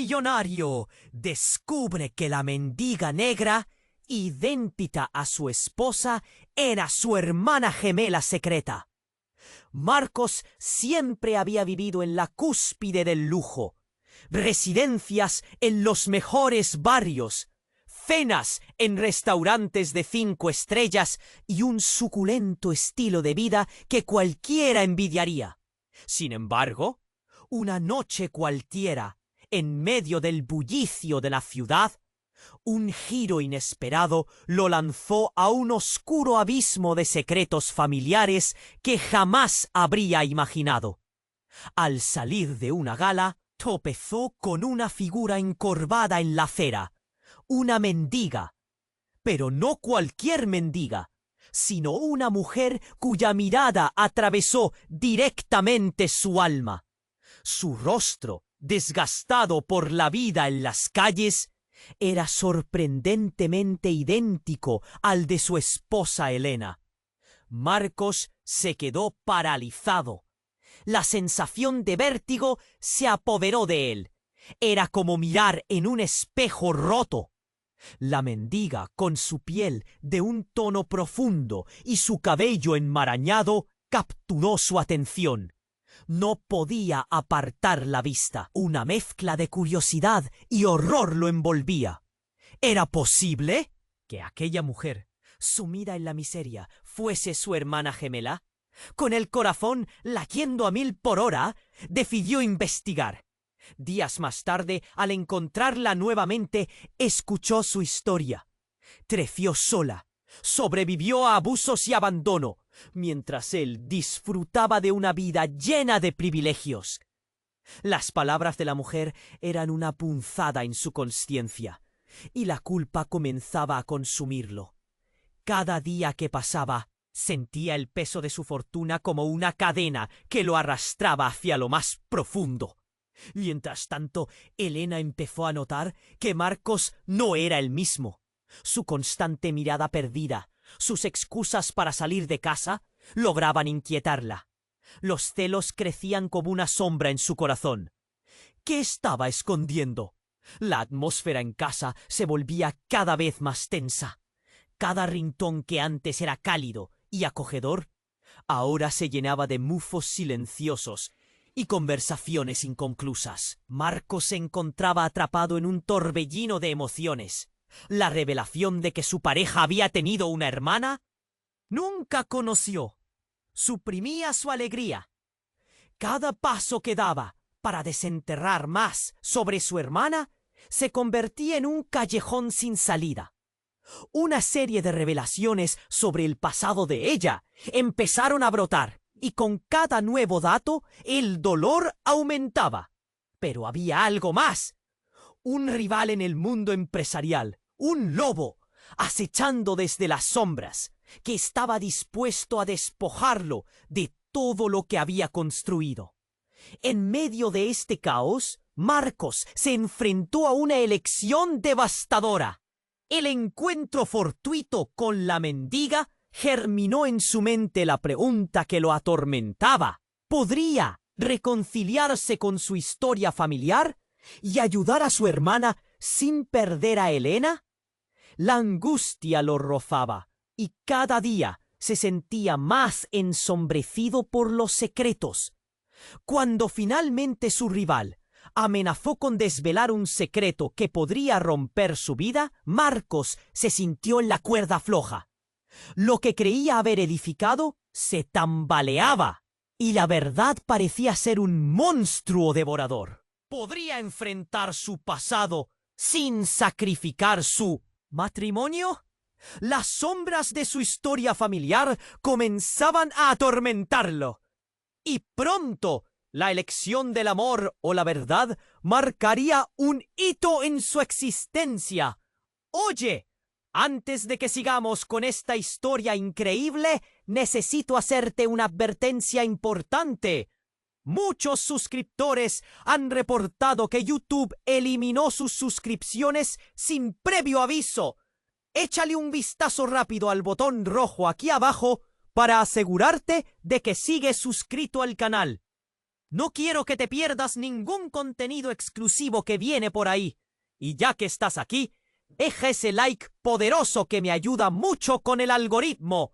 millonario descubre que la mendiga negra, idéntica a su esposa, era su hermana gemela secreta. Marcos siempre había vivido en la cúspide del lujo, residencias en los mejores barrios, cenas en restaurantes de 5 estrellas y un suculento estilo de vida que cualquiera envidiaría. Sin embargo, una noche cualquiera, en medio del bullicio de la ciudad, un giro inesperado lo lanzó a un oscuro abismo de secretos familiares que jamás habría imaginado. Al salir de una gala, tropezó con una figura encorvada en la acera, una mendiga, pero no cualquier mendiga, sino una mujer cuya mirada atravesó directamente su alma. Su rostro, desgastado por la vida en las calles, era sorprendentemente idéntico al de su esposa Elena. Marcos se quedó paralizado. La sensación de vértigo se apoderó de él. Era como mirar en un espejo roto. La mendiga, con su piel de un tono profundo y su cabello enmarañado, capturó su atención. No podía apartar la vista. Una mezcla de curiosidad y horror lo envolvía. ¿Era posible que aquella mujer, sumida en la miseria, fuese su hermana gemela? Con el corazón latiendo a 1000 por hora, decidió investigar. Días más tarde, al encontrarla nuevamente, escuchó su historia. Creció sola, sobrevivió a abusos y abandono, mientras él disfrutaba de una vida llena de privilegios. Las palabras de la mujer eran una punzada en su consciencia, y la culpa comenzaba a consumirlo. Cada día que pasaba, sentía el peso de su fortuna como una cadena que lo arrastraba hacia lo más profundo. Mientras tanto, Elena empezó a notar que Marcos no era el mismo. Su constante mirada perdida, sus excusas para salir de casa, lograban inquietarla. Los celos crecían como una sombra en su corazón. ¿Qué estaba escondiendo? La atmósfera en casa se volvía cada vez más tensa. Cada rincón que antes era cálido y acogedor, ahora se llenaba de mufos silenciosos y conversaciones inconclusas. Marcos se encontraba atrapado en un torbellino de emociones. La revelación de que su pareja había tenido una hermana nunca conoció. Suprimía su alegría. Cada paso que daba para desenterrar más sobre su hermana se convertía en un callejón sin salida. Una serie de revelaciones sobre el pasado de ella empezaron a brotar, y con cada nuevo dato el dolor aumentaba. Pero había algo más. Un rival en el mundo empresarial, un lobo, acechando desde las sombras, que estaba dispuesto a despojarlo de todo lo que había construido. En medio de este caos, Marcos se enfrentó a una elección devastadora. El encuentro fortuito con la mendiga germinó en su mente la pregunta que lo atormentaba. ¿Podría reconciliarse con su historia familiar y ayudar a su hermana sin perder a Elena? La angustia lo rozaba, y cada día se sentía más ensombrecido por los secretos. Cuando finalmente su rival amenazó con desvelar un secreto que podría romper su vida, Marcos se sintió en la cuerda floja. Lo que creía haber edificado se tambaleaba, y la verdad parecía ser un monstruo devorador. ¿Podría enfrentar su pasado sin sacrificar su matrimonio? Las sombras de su historia familiar comenzaban a atormentarlo. Y pronto la elección del amor o la verdad marcaría un hito en su existencia. Oye, antes de que sigamos con esta historia increíble, necesito hacerte una advertencia importante. Muchos suscriptores han reportado que YouTube eliminó sus suscripciones sin previo aviso. Échale un vistazo rápido al botón rojo aquí abajo para asegurarte de que sigues suscrito al canal. No quiero que te pierdas ningún contenido exclusivo que viene por ahí. Y ya que estás aquí, deja ese like poderoso que me ayuda mucho con el algoritmo.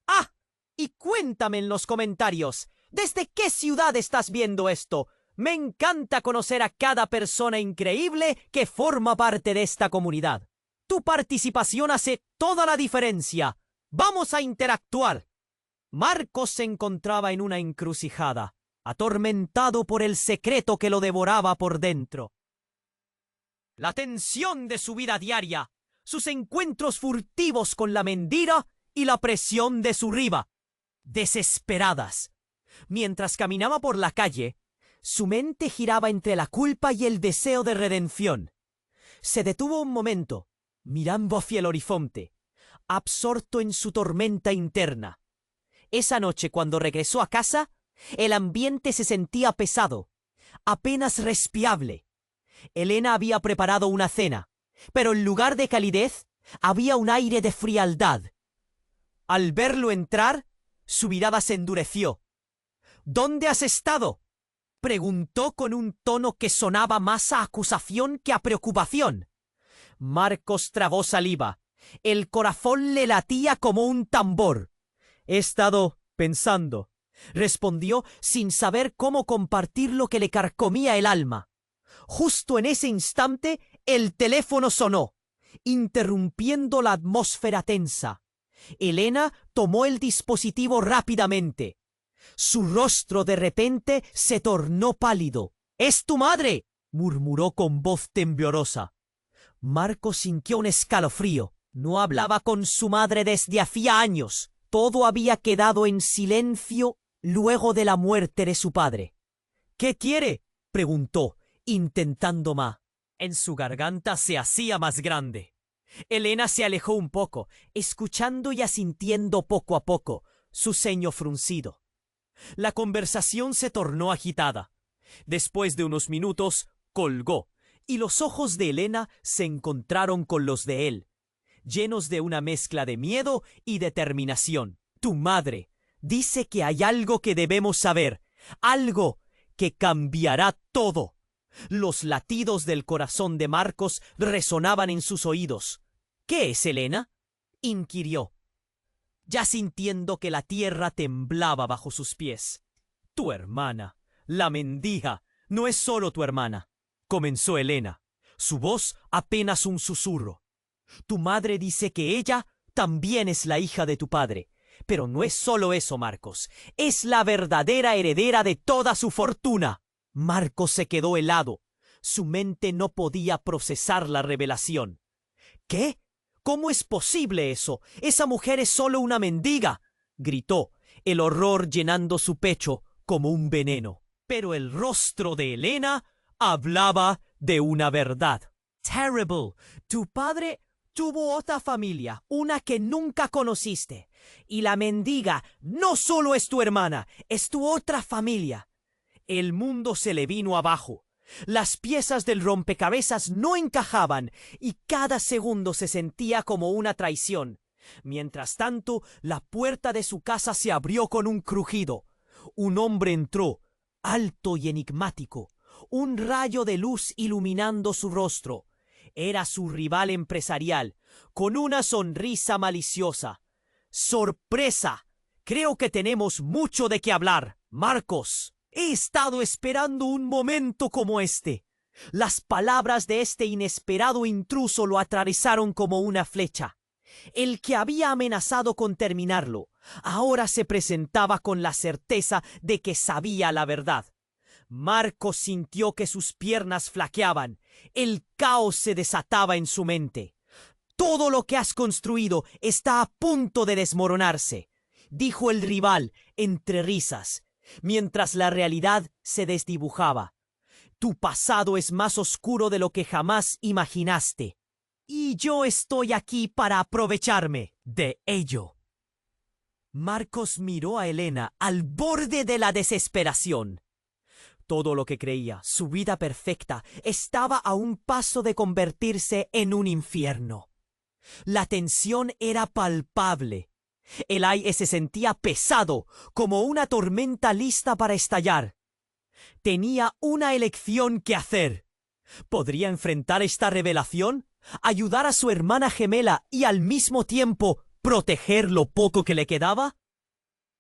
¡Ah! Y cuéntame en los comentarios, ¿desde qué ciudad estás viendo esto? Me encanta conocer a cada persona increíble que forma parte de esta comunidad. Tu participación hace toda la diferencia. ¡Vamos a interactuar! Marcos se encontraba en una encrucijada, atormentado por el secreto que lo devoraba por dentro. La tensión de su vida diaria, sus encuentros furtivos con la mentira y la presión de su riva. Desesperadas. Mientras caminaba por la calle, su mente giraba entre la culpa y el deseo de redención. Se detuvo un momento, mirando hacia el horizonte, absorto en su tormenta interna. Esa noche, cuando regresó a casa, el ambiente se sentía pesado, apenas respirable. Elena había preparado una cena, pero en lugar de calidez, había un aire de frialdad. Al verlo entrar, su mirada se endureció. ¿Dónde has estado?, preguntó con un tono que sonaba más a acusación que a preocupación. Marcos tragó saliva. El corazón le latía como un tambor. He estado pensando, respondió sin saber cómo compartir lo que le carcomía el alma. Justo en ese instante, el teléfono sonó, interrumpiendo la atmósfera tensa. Elena tomó el dispositivo rápidamente. Su rostro de repente se tornó pálido. —¡Es tu madre! —murmuró con voz temblorosa. Marcos sintió un escalofrío. No hablaba con su madre desde hacía años. Todo había quedado en silencio luego de la muerte de su padre. —¿Qué quiere? —preguntó, intentando más. En su garganta se hacía más grande. Elena se alejó un poco, escuchando y asintiendo poco a poco, su ceño fruncido. La conversación se tornó agitada. Después de unos minutos, colgó, y los ojos de Elena se encontraron con los de él, llenos de una mezcla de miedo y determinación. Tu madre dice que hay algo que debemos saber, algo que cambiará todo. Los latidos del corazón de Marcos resonaban en sus oídos. —¿Qué es, Elena? —inquirió, ya sintiendo que la tierra temblaba bajo sus pies. Tu hermana, la mendiga, no es solo tu hermana, comenzó Elena, su voz apenas un susurro. Tu madre dice que ella también es la hija de tu padre, pero no es solo eso, Marcos, es la verdadera heredera de toda su fortuna. Marcos se quedó helado, su mente no podía procesar la revelación. ¿Qué? ¿Cómo es posible eso? ¡Esa mujer es solo una mendiga!, gritó, el horror llenando su pecho como un veneno. Pero el rostro de Elena hablaba de una verdad. Terrible. Tu padre tuvo otra familia, una que nunca conociste. Y la mendiga no solo es tu hermana, es tu otra familia. El mundo se le vino abajo. Las piezas del rompecabezas no encajaban y cada segundo se sentía como una traición. Mientras tanto, la puerta de su casa se abrió con un crujido. Un hombre entró, alto y enigmático, un rayo de luz iluminando su rostro. Era su rival empresarial, con una sonrisa maliciosa. ¡Sorpresa! Creo que tenemos mucho de qué hablar, Marcos. He estado esperando un momento como este. Las palabras de este inesperado intruso lo atravesaron como una flecha. El que había amenazado con terminarlo, ahora se presentaba con la certeza de que sabía la verdad. Marcos sintió que sus piernas flaqueaban. El caos se desataba en su mente. Todo lo que has construido está a punto de desmoronarse, dijo el rival entre risas, mientras la realidad se desdibujaba. Tu pasado es más oscuro de lo que jamás imaginaste. Y yo estoy aquí para aprovecharme de ello. Marcos miró a Elena al borde de la desesperación. Todo lo que creía, su vida perfecta, estaba a un paso de convertirse en un infierno. La tensión era palpable. El aire se sentía pesado, como una tormenta lista para estallar. Tenía una elección que hacer. ¿Podría enfrentar esta revelación, ayudar a su hermana gemela y al mismo tiempo proteger lo poco que le quedaba?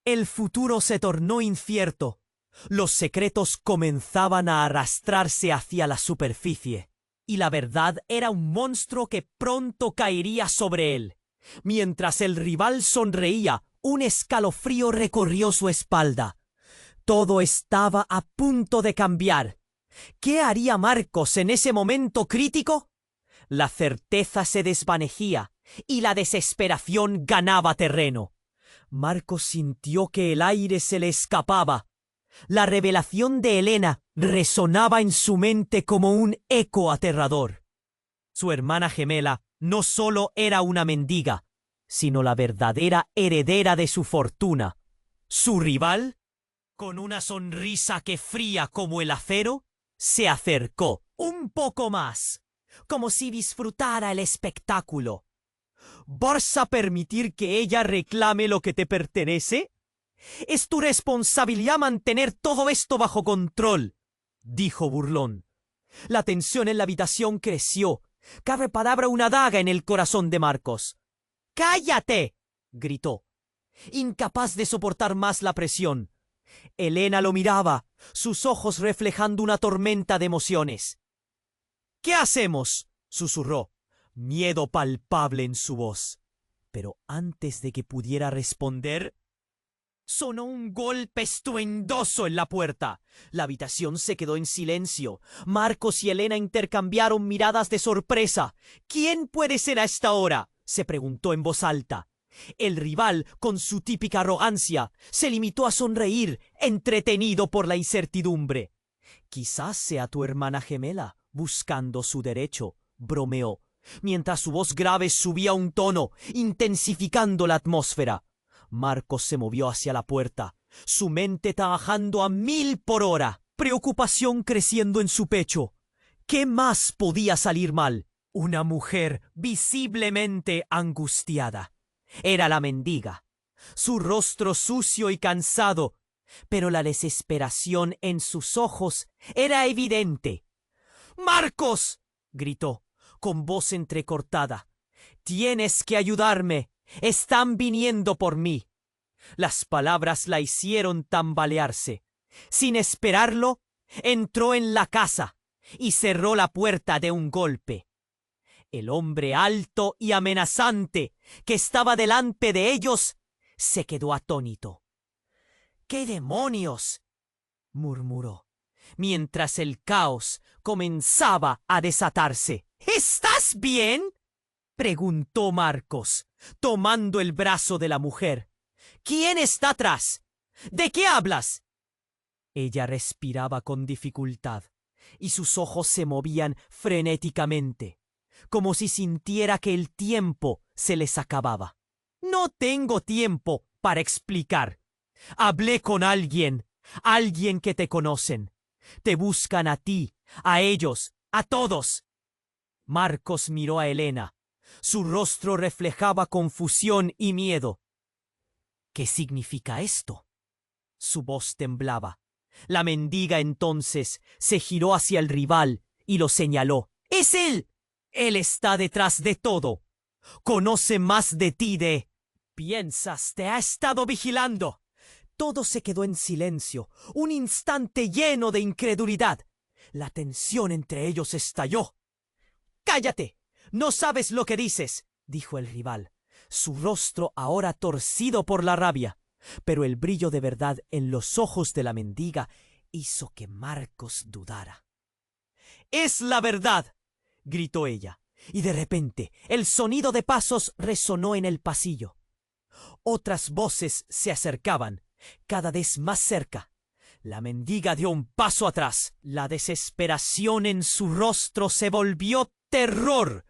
El futuro se tornó incierto. Los secretos comenzaban a arrastrarse hacia la superficie, y la verdad era un monstruo que pronto caería sobre él. Mientras el rival sonreía, un escalofrío recorrió su espalda. Todo estaba a punto de cambiar. ¿Qué haría Marcos en ese momento crítico? La certeza se desvanecía y la desesperación ganaba terreno. Marcos sintió que el aire se le escapaba. La revelación de Helena resonaba en su mente como un eco aterrador. Su hermana gemela no solo era una mendiga, sino la verdadera heredera de su fortuna. Su rival, con una sonrisa que fría como el acero, se acercó un poco más, como si disfrutara el espectáculo. ¿Vas a permitir que ella reclame lo que te pertenece? Es tu responsabilidad mantener todo esto bajo control, dijo burlón. La tensión en la habitación creció. Cada palabra una daga en el corazón de Marcos. ¡Cállate!, gritó, incapaz de soportar más la presión. Helena lo miraba, sus ojos reflejando una tormenta de emociones. ¿Qué hacemos?, susurró, miedo palpable en su voz. Pero antes de que pudiera responder, sonó un golpe estruendoso en la puerta. La habitación se quedó en silencio. Marcos y Helena intercambiaron miradas de sorpresa. ¿Quién puede ser a esta hora?, se preguntó en voz alta. El rival, con su típica arrogancia, se limitó a sonreír, entretenido por la incertidumbre. Quizás sea tu hermana gemela, buscando su derecho, bromeó, mientras su voz grave subía un tono, intensificando la atmósfera. Marcos se movió hacia la puerta, su mente trabajando a 1000 por hora, preocupación creciendo en su pecho. ¿Qué más podía salir mal? Una mujer visiblemente angustiada. Era la mendiga, su rostro sucio y cansado, pero la desesperación en sus ojos era evidente. ¡Marcos!, gritó, con voz entrecortada. «Tienes que ayudarme. Están viniendo por mí». Las palabras la hicieron tambalearse. Sin esperarlo, entró en la casa y cerró la puerta de un golpe. El hombre alto y amenazante que estaba delante de ellos se quedó atónito. «¿Qué demonios?», murmuró, mientras el caos comenzaba a desatarse. «¿Estás bien?», preguntó Marcos, tomando el brazo de la mujer. «¿Quién está atrás? ¿De qué hablas?». Ella respiraba con dificultad y sus ojos se movían frenéticamente, como si sintiera que el tiempo se les acababa. «No tengo tiempo para explicar. Hablé con alguien que te conocen. Te buscan a ti, a ellos, a todos». Marcos miró a Helena. Su rostro reflejaba confusión y miedo. «¿Qué significa esto?». Su voz temblaba. La mendiga entonces se giró hacia el rival y lo señaló. «¡Es él! Él está detrás de todo. Conoce más de ti de... Piensas, te ha estado vigilando». Todo se quedó en silencio, un instante lleno de incredulidad. La tensión entre ellos estalló. «¡Cállate! No sabes lo que dices», dijo el rival, su rostro ahora torcido por la rabia. Pero el brillo de verdad en los ojos de la mendiga hizo que Marcos dudara. «Es la verdad», gritó ella, y de repente el sonido de pasos resonó en el pasillo. Otras voces se acercaban, cada vez más cerca. La mendiga dio un paso atrás. La desesperación en su rostro se volvió terror.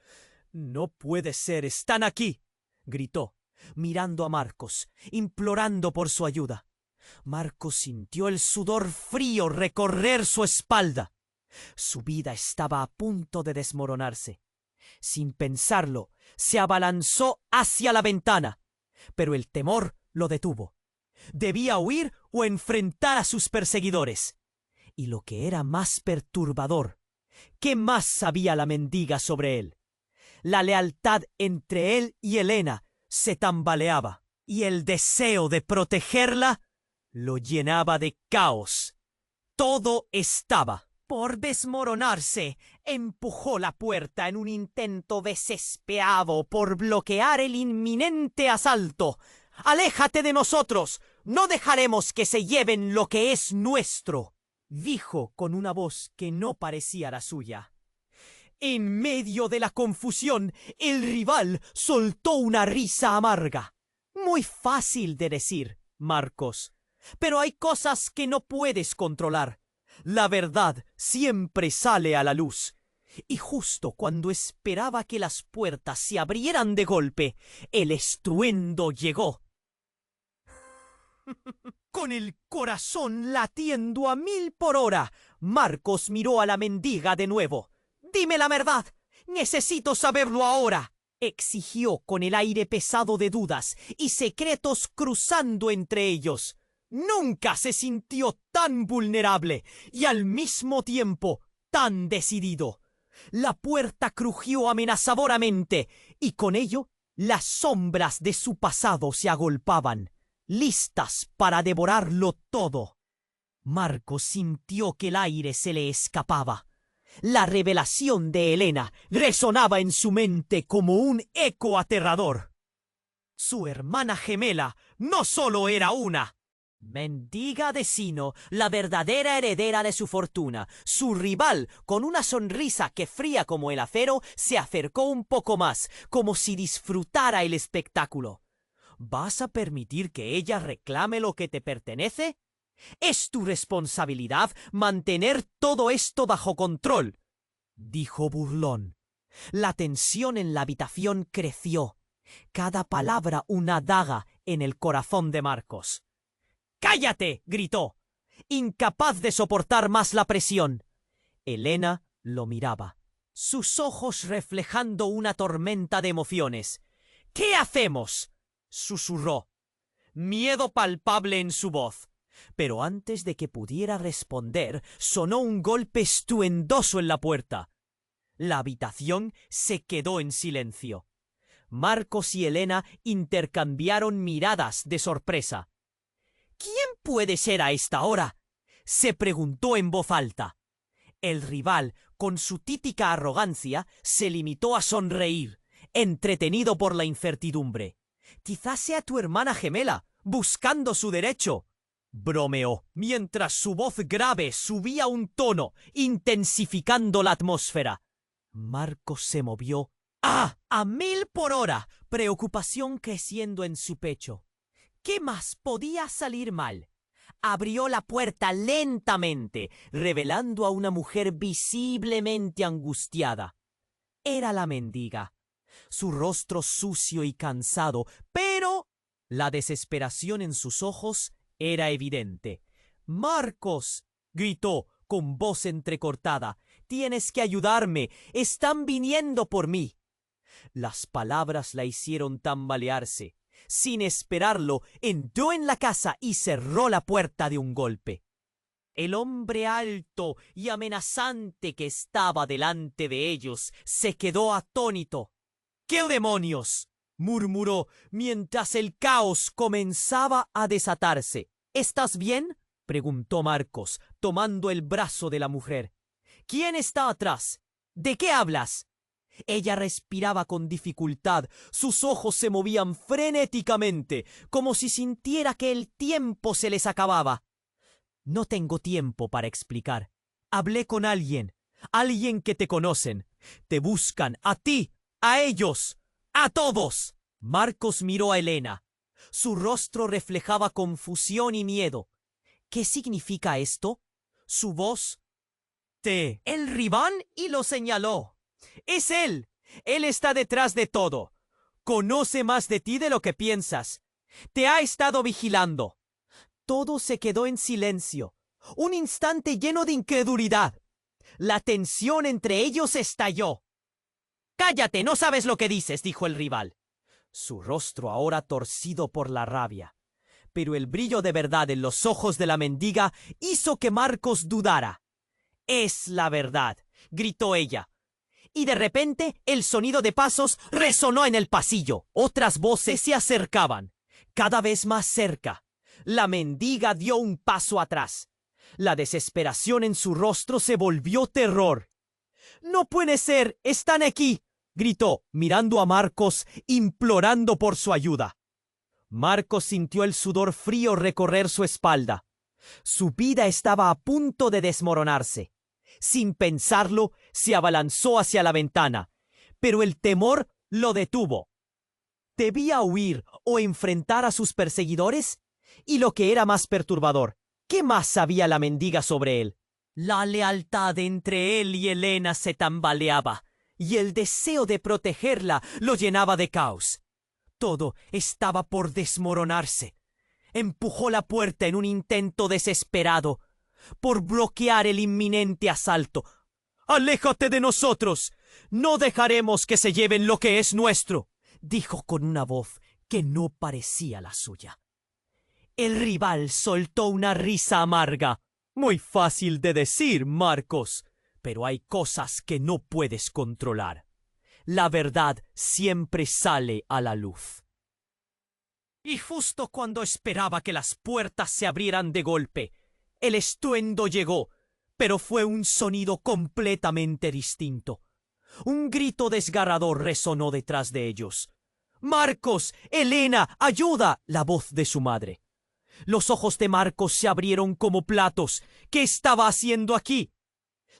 «No puede ser, están aquí», gritó, mirando a Marcos, implorando por su ayuda. Marcos sintió el sudor frío recorrer su espalda. Su vida estaba a punto de desmoronarse. Sin pensarlo, se abalanzó hacia la ventana, pero el temor lo detuvo. Debía huir o enfrentar a sus perseguidores. Y lo que era más perturbador, ¿qué más sabía la mendiga sobre él? La lealtad entre él y Helena se tambaleaba, y el deseo de protegerla lo llenaba de caos. Todo estaba por desmoronarse. Empujó la puerta en un intento desesperado por bloquear el inminente asalto. «¡Aléjate de nosotros! ¡No dejaremos que se lleven lo que es nuestro!», dijo con una voz que no parecía la suya. En medio de la confusión, el rival soltó una risa amarga. Muy fácil de decir, Marcos, pero hay cosas que no puedes controlar. La verdad siempre sale a la luz. Y justo cuando esperaba que las puertas se abrieran de golpe, el estruendo llegó. Con el corazón latiendo a 1000 por hora, Marcos miró a la mendiga de nuevo. «Dime la verdad. Necesito saberlo ahora», exigió con el aire pesado de dudas y secretos cruzando entre ellos. Nunca se sintió tan vulnerable y al mismo tiempo tan decidido. La puerta crujió amenazadoramente y con ello las sombras de su pasado se agolpaban, listas para devorarlo todo. Marcos sintió que el aire se le escapaba. La revelación de Helena resonaba en su mente como un eco aterrador. Su hermana gemela no solo era una mendiga de Sino, la verdadera heredera de su fortuna. Su rival, con una sonrisa que fría como el acero, se acercó un poco más, como si disfrutara el espectáculo. ¿Vas a permitir que ella reclame lo que te pertenece? «Es tu responsabilidad mantener todo esto bajo control», dijo burlón. La tensión en la habitación creció, cada palabra una daga en el corazón de Marcos. «¡Cállate!», gritó, incapaz de soportar más la presión. Helena lo miraba, sus ojos reflejando una tormenta de emociones. «¿Qué hacemos?», susurró, miedo palpable en su voz. Pero antes de que pudiera responder, sonó un golpe estruendoso en la puerta. La habitación se quedó en silencio. Marcos y Helena intercambiaron miradas de sorpresa. «¿Quién puede ser a esta hora?», se preguntó en voz alta. El rival, con su típica arrogancia, se limitó a sonreír, entretenido por la incertidumbre. «Quizás sea tu hermana gemela, buscando su derecho», bromeó, mientras su voz grave subía un tono, intensificando la atmósfera. Marcos se movió. A 1000 por hora, preocupación creciendo en su pecho. ¿Qué más podía salir mal? Abrió la puerta lentamente, revelando a una mujer visiblemente angustiada. Era la mendiga. Su rostro sucio y cansado, pero la desesperación en sus ojos era evidente. «¡Marcos!», gritó con voz entrecortada. «Tienes que ayudarme. Están viniendo por mí». Las palabras la hicieron tambalearse. Sin esperarlo, entró en la casa y cerró la puerta de un golpe. El hombre alto y amenazante que estaba delante de ellos se quedó atónito. «¿Qué demonios?», murmuró mientras el caos comenzaba a desatarse. «¿Estás bien?», preguntó Marcos, tomando el brazo de la mujer. «¿Quién está atrás? ¿De qué hablas?». Ella respiraba con dificultad, sus ojos se movían frenéticamente, como si sintiera que el tiempo se les acababa. «No tengo tiempo para explicar. Hablé con alguien que te conocen. Te buscan, a ti, a ellos, a todos». Marcos miró a Helena. Su rostro reflejaba confusión y miedo. «¿Qué significa esto?». Su voz. El rival, y lo señaló. «Es él. Él está detrás de todo. Conoce más de ti de lo que piensas. Te ha estado vigilando». Todo se quedó en silencio. Un instante lleno de incredulidad. La tensión entre ellos estalló. «Cállate, no sabes lo que dices», dijo el rival, su rostro ahora torcido por la rabia. Pero el brillo de verdad en los ojos de la mendiga hizo que Marcos dudara. «Es la verdad», gritó ella. Y de repente el sonido de pasos resonó en el pasillo. Otras voces se acercaban, cada vez más cerca. La mendiga dio un paso atrás. La desesperación en su rostro se volvió terror. «¡No puede ser! ¡Están aquí!», gritó, mirando a Marcos, implorando por su ayuda. Marcos sintió el sudor frío recorrer su espalda. Su vida estaba a punto de desmoronarse. Sin pensarlo, se abalanzó hacia la ventana, pero el temor lo detuvo. ¿Debía huir o enfrentar a sus perseguidores? Y lo que era más perturbador, ¿qué más sabía la mendiga sobre él? La lealtad entre él y Elena se tambaleaba, y el deseo de protegerla lo llenaba de caos. Todo estaba por desmoronarse. Empujó la puerta en un intento desesperado por bloquear el inminente asalto. «¡Aléjate de nosotros! ¡No dejaremos que se lleven lo que es nuestro!», dijo con una voz que no parecía la suya. El rival soltó una risa amarga. «Muy fácil de decir, Marcos, pero hay cosas que no puedes controlar. La verdad siempre sale a la luz». Y justo cuando esperaba que las puertas se abrieran de golpe, el estruendo llegó, pero fue un sonido completamente distinto. Un grito desgarrador resonó detrás de ellos. «¡Marcos! ¡Elena! ¡Ayuda!», la voz de su madre. Los ojos de Marcos se abrieron como platos. ¿Qué estaba haciendo aquí?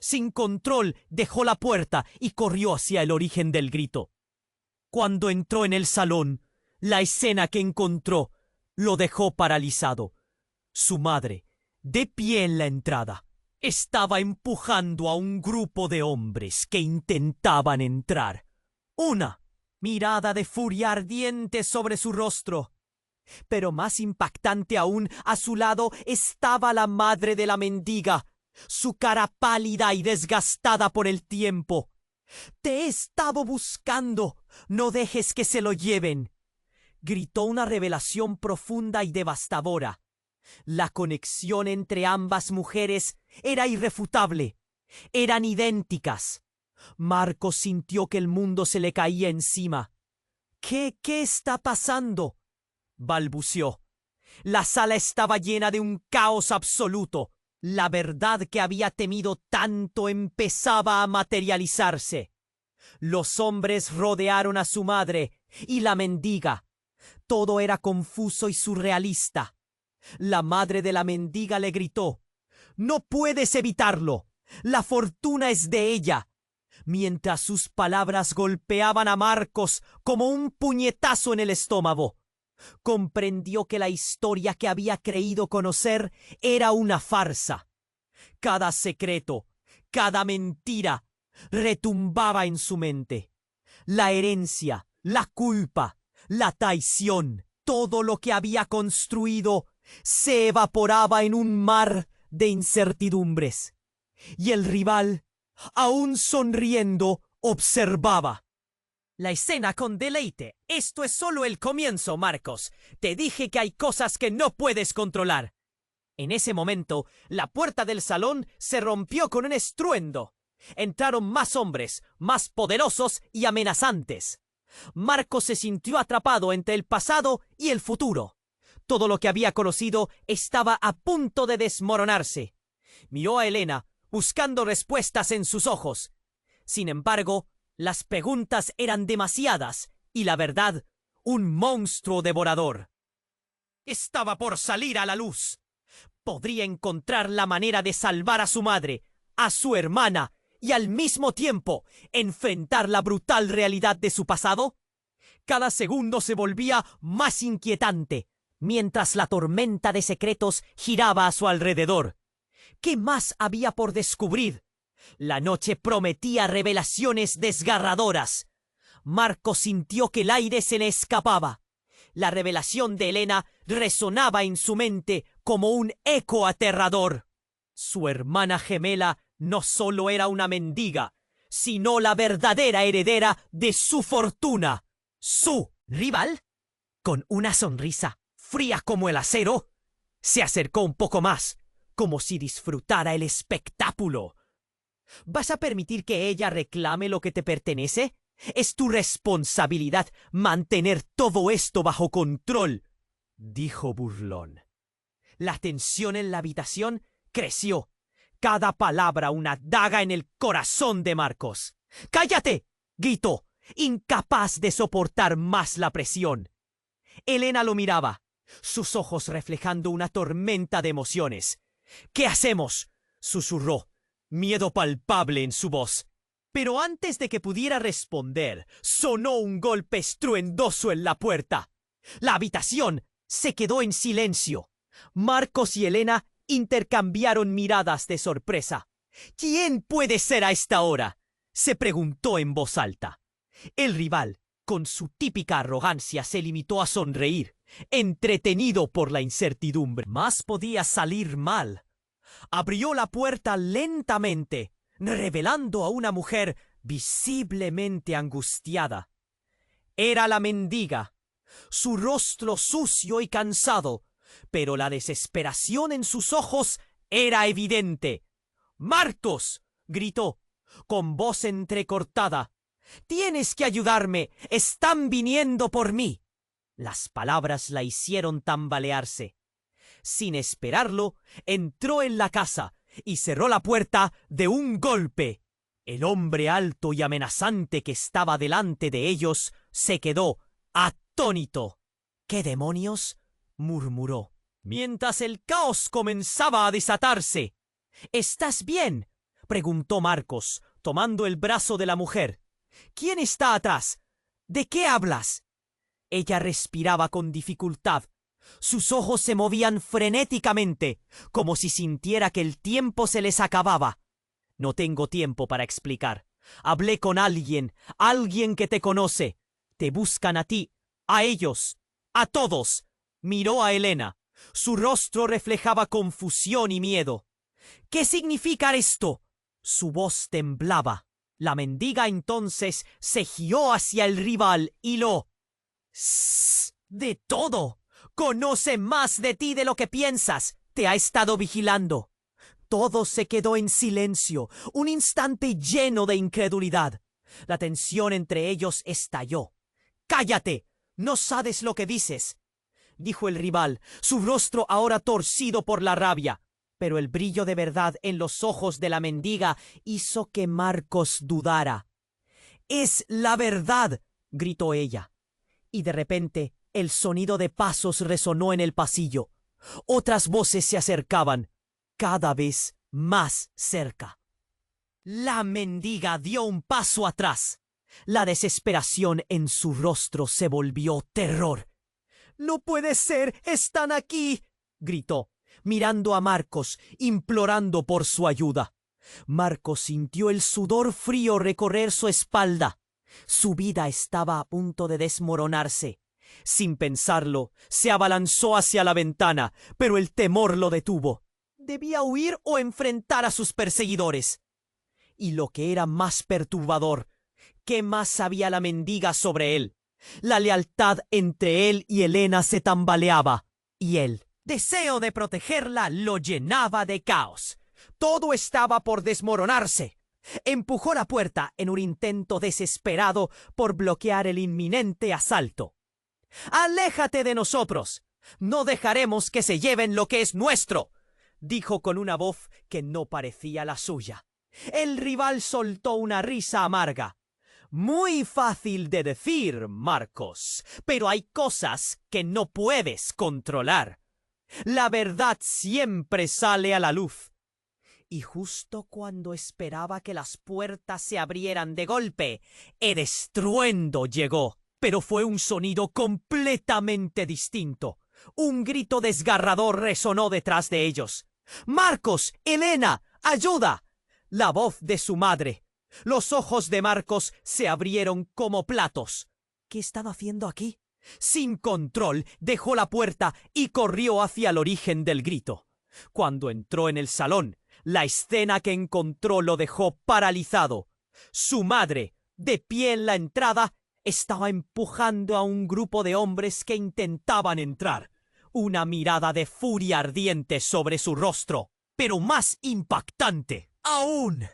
Sin control, dejó la puerta y corrió hacia el origen del grito. Cuando entró en el salón, la escena que encontró lo dejó paralizado. Su madre, de pie en la entrada, estaba empujando a un grupo de hombres que intentaban entrar. Una mirada de furia ardiente sobre su rostro. Pero más impactante aún, a su lado estaba la madre de la mendiga, su cara pálida y desgastada por el tiempo. «Te he estado buscando. No dejes que se lo lleven», gritó una revelación profunda y devastadora. La conexión entre ambas mujeres era irrefutable. Eran idénticas. Marcos sintió que el mundo se le caía encima. ¿Qué está pasando?», balbuceó. La sala estaba llena de un caos absoluto. La verdad que había temido tanto empezaba a materializarse. Los hombres rodearon a su madre y la mendiga. Todo era confuso y surrealista. La madre de la mendiga le gritó: «No puedes evitarlo. La fortuna es de ella», mientras sus palabras golpeaban a Marcos como un puñetazo en el estómago. Comprendió que la historia que había creído conocer era una farsa. Cada secreto, cada mentira, retumbaba en su mente. La herencia, la culpa, la traición, todo lo que había construido se evaporaba en un mar de incertidumbres. Y el rival, aún sonriendo, observaba. «La escena con deleite. Esto es solo el comienzo, Marcos. Te dije que hay cosas que no puedes controlar». En ese momento, la puerta del salón se rompió con un estruendo. Entraron más hombres, más poderosos y amenazantes. Marcos se sintió atrapado entre el pasado y el futuro. Todo lo que había conocido estaba a punto de desmoronarse. Miró a Elena, buscando respuestas en sus ojos. Sin embargo, las preguntas eran demasiadas y la verdad, un monstruo devorador. Estaba por salir a la luz. Podría encontrar la manera de salvar a su madre, a su hermana y al mismo tiempo enfrentar la brutal realidad de su pasado. Cada segundo se volvía más inquietante, mientras la tormenta de secretos giraba a su alrededor. ¿Qué más había por descubrir? La noche prometía revelaciones desgarradoras. Marcos sintió que el aire se le escapaba. La revelación de Elena resonaba en su mente como un eco aterrador. Su hermana gemela no solo era una mendiga, sino la verdadera heredera de su fortuna. ¿Su rival? Con una sonrisa fría como el acero. Se acercó un poco más, como si disfrutara el espectáculo. ¿Vas a permitir que ella reclame lo que te pertenece? Es tu responsabilidad mantener todo esto bajo control, dijo burlón. La tensión en la habitación creció. Cada palabra una daga en el corazón de Marcos. ¡Cállate!, gritó, incapaz de soportar más la presión. Elena lo miraba, sus ojos reflejando una tormenta de emociones. ¿Qué hacemos?, susurró, miedo palpable en su voz. Pero antes de que pudiera responder, sonó un golpe estruendoso en la puerta. La habitación se quedó en silencio. Marcos y Elena intercambiaron miradas de sorpresa. ¿Quién puede ser a esta hora?, se preguntó en voz alta. El rival, con su típica arrogancia, se limitó a sonreír, entretenido por la incertidumbre. Más podía salir mal. Abrió la puerta lentamente, revelando a una mujer visiblemente angustiada. Era la mendiga, su rostro sucio y cansado, pero la desesperación en sus ojos era evidente. «¡Marcos!», gritó, con voz entrecortada. «¡Tienes que ayudarme! ¡Están viniendo por mí!». Las palabras la hicieron tambalearse. Sin esperarlo, entró en la casa y cerró la puerta de un golpe. El hombre alto y amenazante que estaba delante de ellos se quedó atónito. «¿Qué demonios?», murmuró, mientras el caos comenzaba a desatarse. «¿Estás bien?», preguntó Marcos, tomando el brazo de la mujer. «¿Quién está atrás? ¿De qué hablas?». Ella respiraba con dificultad. Sus ojos se movían frenéticamente, como si sintiera que el tiempo se les acababa. «No tengo tiempo para explicar. Hablé con alguien que te conoce. Te buscan a ti, a ellos, a todos». Miró a Elena. Su rostro reflejaba confusión y miedo. «¿Qué significa esto?». Su voz temblaba. La mendiga entonces se giró hacia el rival y lo... «¡Sss! ¡De todo! Conoce más de ti de lo que piensas. Te ha estado vigilando». Todo se quedó en silencio, un instante lleno de incredulidad. La tensión entre ellos estalló. «¡Cállate! No sabes lo que dices», dijo el rival, su rostro ahora torcido por la rabia. Pero el brillo de verdad en los ojos de la mendiga hizo que Marcos dudara. «Es la verdad», gritó ella. Y de repente el sonido de pasos resonó en el pasillo. Otras voces se acercaban, cada vez más cerca. La mendiga dio un paso atrás. La desesperación en su rostro se volvió terror. «¡No puede ser! ¡Están aquí!», gritó, mirando a Marcos, implorando por su ayuda. Marcos sintió el sudor frío recorrer su espalda. Su vida estaba a punto de desmoronarse. Sin pensarlo, se abalanzó hacia la ventana, pero el temor lo detuvo. Debía huir o enfrentar a sus perseguidores. Y lo que era más perturbador, ¿qué más sabía la mendiga sobre él? La lealtad entre él y Elena se tambaleaba, y el deseo de protegerla lo llenaba de caos. Todo estaba por desmoronarse. Empujó la puerta en un intento desesperado por bloquear el inminente asalto. «¡Aléjate de nosotros! No dejaremos que se lleven lo que es nuestro», dijo con una voz que no parecía la suya. El rival soltó una risa amarga. «Muy fácil de decir, Marcos, pero hay cosas que no puedes controlar. La verdad siempre sale a la luz». Y justo cuando esperaba que las puertas se abrieran de golpe, el estruendo llegó. Pero fue un sonido completamente distinto. Un grito desgarrador resonó detrás de ellos. «¡Marcos! ¡Elena! ¡Ayuda!». La voz de su madre. Los ojos de Marcos se abrieron como platos. ¿Qué estaba haciendo aquí? Sin control, dejó la puerta y corrió hacia el origen del grito. Cuando entró en el salón, la escena que encontró lo dejó paralizado. Su madre, de pie en la entrada, estaba empujando a un grupo de hombres que intentaban entrar. una mirada de furia ardiente sobre su rostro, pero más impactante aún.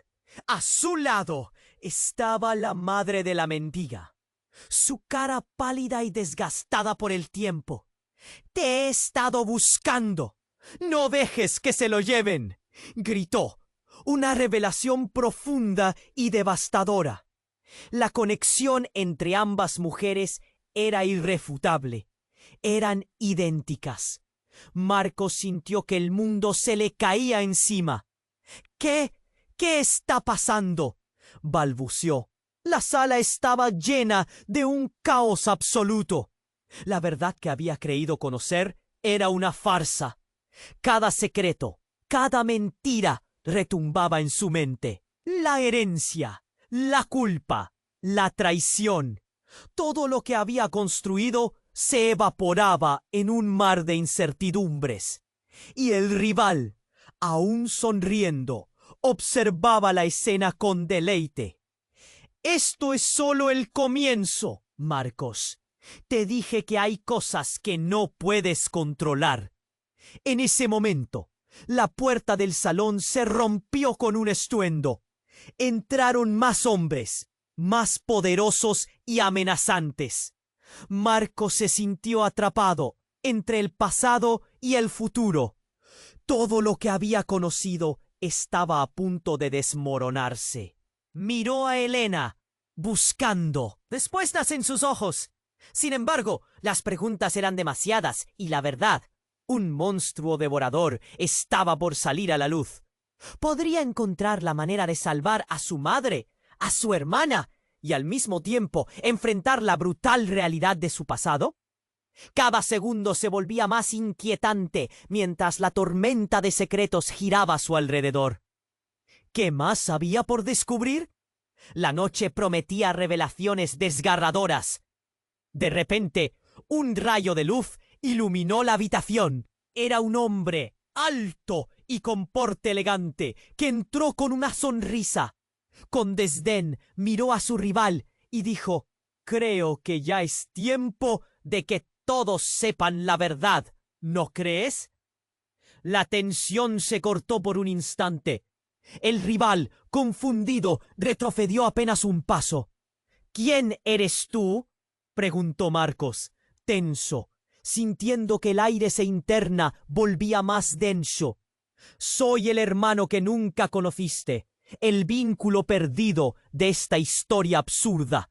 A su lado estaba la madre de la mendiga, su cara pálida y desgastada por el tiempo. «Te he estado buscando. No dejes que se lo lleven», gritó. Una revelación profunda y devastadora. La conexión entre ambas mujeres era irrefutable. Eran idénticas. Marcos sintió que el mundo se le caía encima. ¿Qué está pasando?», balbuceó. La sala estaba llena de un caos absoluto. La verdad que había creído conocer era una farsa. Cada secreto, cada mentira retumbaba en su mente. La herencia, la culpa, la traición. Todo lo que había construido se evaporaba en un mar de incertidumbres. Y el rival, aún sonriendo, observaba la escena con deleite. «Esto es solo el comienzo, Marcos. Te dije que hay cosas que no puedes controlar». En ese momento, la puerta del salón se rompió con un estruendo. Entraron más hombres, más poderosos y amenazantes. Marcos se sintió atrapado entre el pasado y el futuro. Todo lo que había conocido estaba a punto de desmoronarse. Miró a Helena, buscando. Respuestas en sus ojos. Sin embargo, las preguntas eran demasiadas y la verdad, un monstruo devorador, estaba por salir a la luz. ¿Podría encontrar la manera de salvar a su madre, a su hermana, y al mismo tiempo enfrentar la brutal realidad de su pasado? Cada segundo se volvía más inquietante mientras la tormenta de secretos giraba a su alrededor. ¿Qué más había por descubrir? La noche prometía revelaciones desgarradoras. De repente, un rayo de luz iluminó la habitación. Era un hombre alto y con porte elegante que entró con una sonrisa. Con desdén miró a su rival y dijo: «Creo que ya es tiempo de que todos sepan la verdad, ¿no crees?». La tensión se cortó por un instante. El rival, confundido, retrocedió apenas un paso. «¿Quién eres tú?», preguntó Marcos, tenso, sintiendo que el aire se interna volvía más denso. «Soy el hermano que nunca conociste, el vínculo perdido de esta historia absurda»,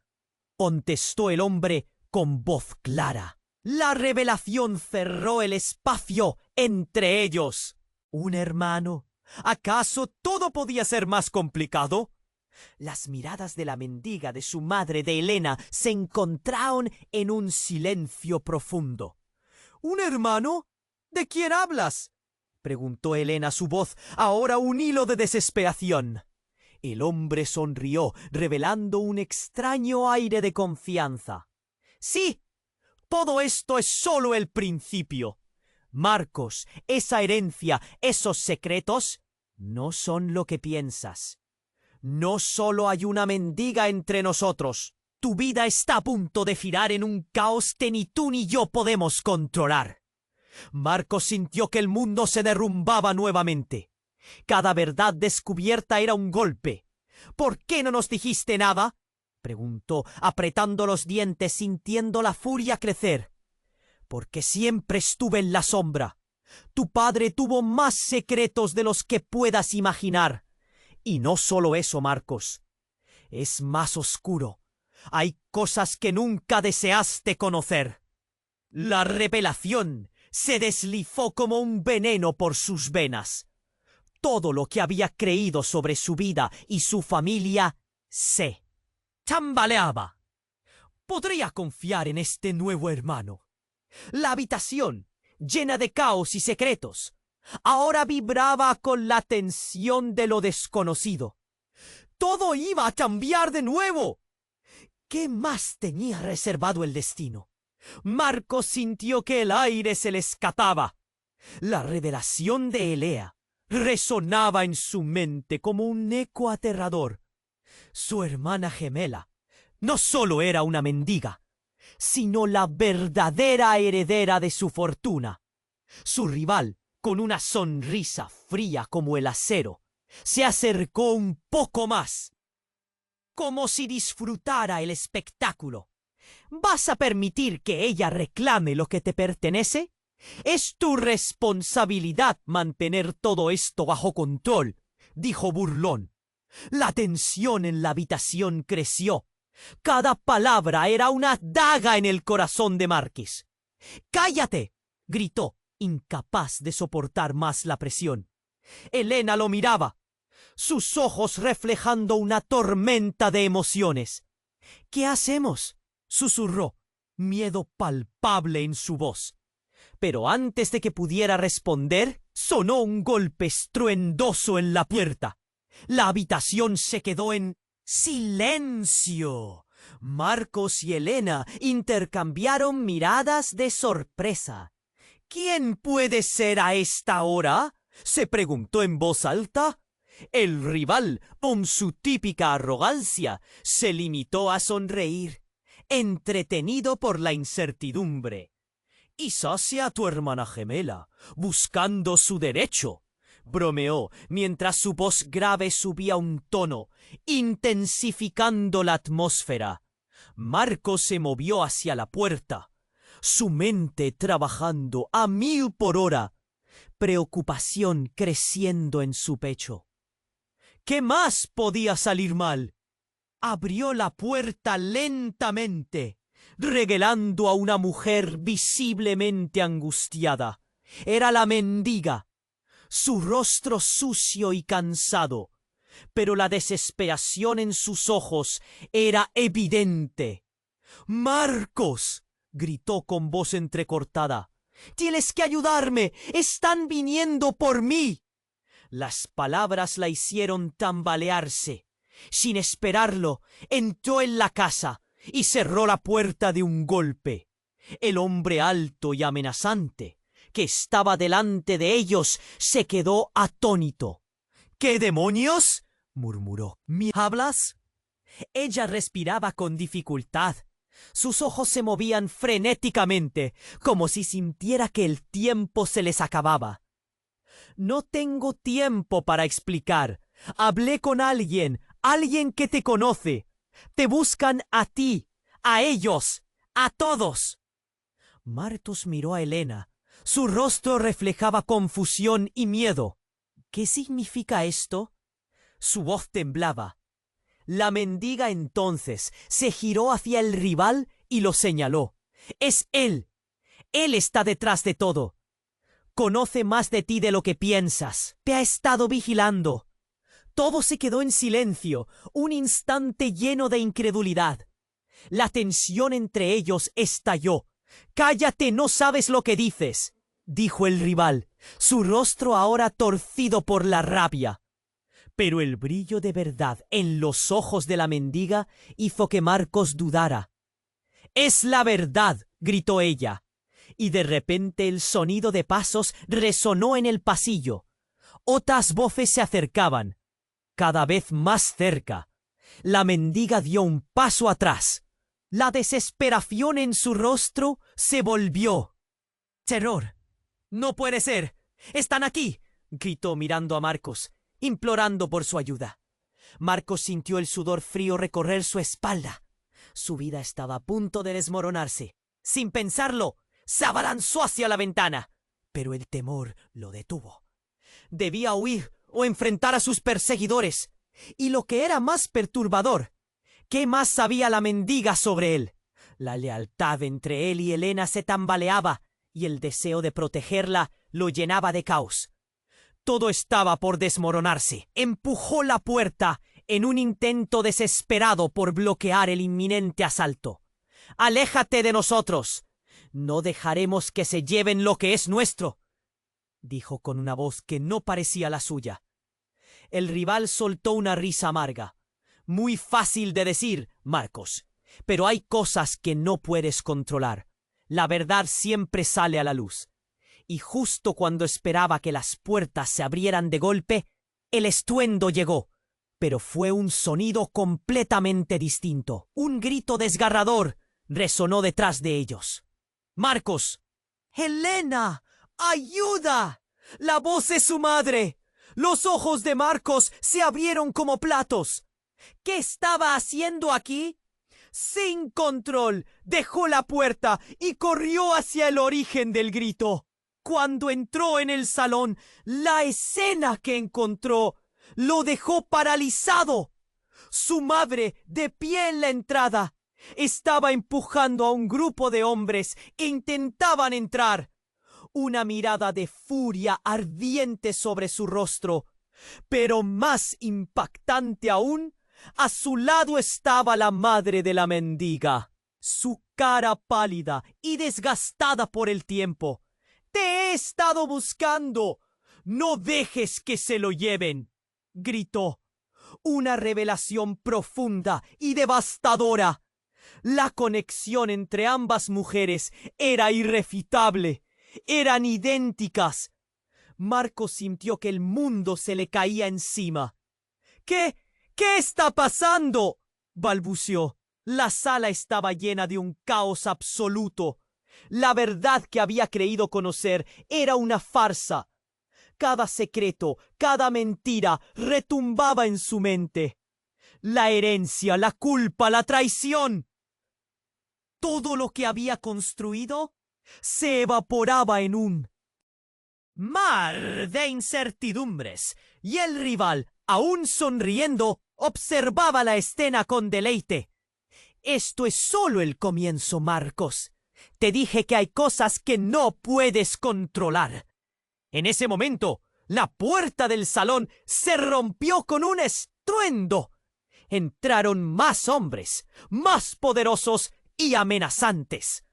contestó el hombre con voz clara. La revelación cerró el espacio entre ellos. ¿Un hermano? ¿Acaso todo podía ser más complicado? Las miradas de la mendiga, de su madre, de Helena, se encontraron en un silencio profundo. «¿Un hermano? ¿De quién hablas?», preguntó Helena, su voz ahora un hilo de desesperación. El hombre sonrió, revelando un extraño aire de confianza. «Sí, todo esto es solo el principio. Marcos, esa herencia, esos secretos, no son lo que piensas. No solo hay una mendiga entre nosotros. Tu vida está a punto de girar en un caos que ni tú ni yo podemos controlar». Marcos sintió que el mundo se derrumbaba nuevamente. Cada verdad descubierta era un golpe. «¿Por qué no nos dijiste nada?», preguntó, apretando los dientes, sintiendo la furia crecer. «Porque siempre estuve en la sombra. Tu padre tuvo más secretos de los que puedas imaginar. Y no solo eso, Marcos. Es más oscuro. Hay cosas que nunca deseaste conocer». La revelación se deslizó como un veneno por sus venas. Todo lo que había creído sobre su vida y su familia se tambaleaba. ¿Podría confiar en este nuevo hermano? La habitación, llena de caos y secretos, ahora vibraba con la tensión de lo desconocido. Todo iba a cambiar de nuevo. ¿Qué más tenía reservado el destino? Marcos sintió que el aire se le escapaba. La revelación de Elea resonaba en su mente como un eco aterrador. Su hermana gemela no solo era una mendiga, sino la verdadera heredera de su fortuna. Su rival, con una sonrisa fría como el acero, se acercó un poco más, como si disfrutara el espectáculo. ¿Vas a permitir que ella reclame lo que te pertenece? Es tu responsabilidad mantener todo esto bajo control, dijo burlón. La tensión en la habitación creció. Cada palabra era una daga en el corazón de Marquis. ¡Cállate!, gritó, incapaz de soportar más la presión. Elena lo miraba, sus ojos reflejando una tormenta de emociones. ¿Qué hacemos?, susurró, miedo palpable en su voz. Pero antes de que pudiera responder, sonó un golpe estruendoso en la puerta. La habitación se quedó en silencio. Marcos y Elena intercambiaron miradas de sorpresa. ¿Quién puede ser a esta hora?, se preguntó en voz alta. El rival, con su típica arrogancia, se limitó a sonreír, entretenido por la incertidumbre. «Quizás sea tu hermana gemela, buscando su derecho», bromeó mientras su voz grave subía un tono, intensificando la atmósfera. Marcos se movió hacia la puerta, su mente trabajando a 1000 por hora, preocupación creciendo en su pecho. ¿Qué más podía salir mal? Abrió la puerta lentamente, revelando a una mujer visiblemente angustiada. Era la mendiga, su rostro sucio y cansado, pero la desesperación en sus ojos era evidente. «¡Marcos!», gritó con voz entrecortada. «¡Tienes que ayudarme! ¡Están viniendo por mí!». Las palabras la hicieron tambalearse. Sin esperarlo, entró en la casa y cerró la puerta de un golpe. El hombre alto y amenazante, que estaba delante de ellos, se quedó atónito. «¿Qué demonios?», murmuró. «¿Me hablas?». Ella respiraba con dificultad. Sus ojos se movían frenéticamente, como si sintiera que el tiempo se les acababa. «No tengo tiempo para explicar. Hablé con alguien que te conoce. Te buscan a ti, a ellos, a todos». Marcos miró a Elena. Su rostro reflejaba confusión y miedo. «¿Qué significa esto?». Su voz temblaba. La mendiga entonces se giró hacia el rival y lo señaló. «Es él. Él está detrás de todo. Conoce más de ti de lo que piensas. Te ha estado vigilando». Todo se quedó en silencio, un instante lleno de incredulidad. La tensión entre ellos estalló. «Cállate, no sabes lo que dices», dijo el rival, su rostro ahora torcido por la rabia. Pero el brillo de verdad en los ojos de la mendiga hizo que Marcos dudara. «Es la verdad», gritó ella, y de repente el sonido de pasos resonó en el pasillo. Otras voces se acercaban, cada vez más cerca. La mendiga dio un paso atrás. La desesperación en su rostro se volvió terror. «¡No puede ser! ¡Están aquí!», gritó mirando a Marcos, implorando por su ayuda. Marcos sintió el sudor frío recorrer su espalda. Su vida estaba a punto de desmoronarse. Sin pensarlo, se abalanzó hacia la ventana, pero el temor lo detuvo. Debía huir o enfrentar a sus perseguidores. Y lo que era más perturbador, ¿qué más sabía la mendiga sobre él? La lealtad entre él y Elena se tambaleaba, y el deseo de protegerla lo llenaba de caos. Todo estaba por desmoronarse. Empujó la puerta en un intento desesperado por bloquear el inminente asalto. «¡Aléjate de nosotros! No dejaremos que se lleven lo que es nuestro», dijo con una voz que no parecía la suya. El rival soltó una risa amarga. «Muy fácil de decir, Marcos, pero hay cosas que no puedes controlar. La verdad siempre sale a la luz». Y justo cuando esperaba que las puertas se abrieran de golpe, el estruendo llegó, pero fue un sonido completamente distinto. Un grito desgarrador resonó detrás de ellos. «¡Marcos!». «¡Helena! ¡Ayuda! La voz de su madre. Los ojos de Marcos se abrieron como platos. ¿Qué estaba haciendo aquí? Sin control, dejó la puerta y corrió hacia el origen del grito. Cuando entró en el salón, la escena que encontró lo dejó paralizado. Su madre, de pie en la entrada, estaba empujando a un grupo de hombres que intentaban entrar. Una mirada de furia ardiente sobre su rostro, pero más impactante aún, a su lado estaba la madre de la mendiga, su cara pálida y desgastada por el tiempo. «¡Te he estado buscando! ¡No dejes que se lo lleven!», gritó. Una revelación profunda y devastadora. La conexión entre ambas mujeres era irrefutable. Eran idénticas. Marcos sintió que el mundo se le caía encima. ¿Qué está pasando?», balbuceó. La sala estaba llena de un caos absoluto. La verdad que había creído conocer era una farsa. Cada secreto, cada mentira retumbaba en su mente. La herencia, la culpa, la traición. Todo lo que había construido se evaporaba en un mar de incertidumbres, y el rival, aún sonriendo, observaba la escena con deleite. «Esto es solo el comienzo, Marcos. Te dije que hay cosas que no puedes controlar». En ese momento, la puerta del salón se rompió con un estruendo. Entraron más hombres, más poderosos y amenazantes.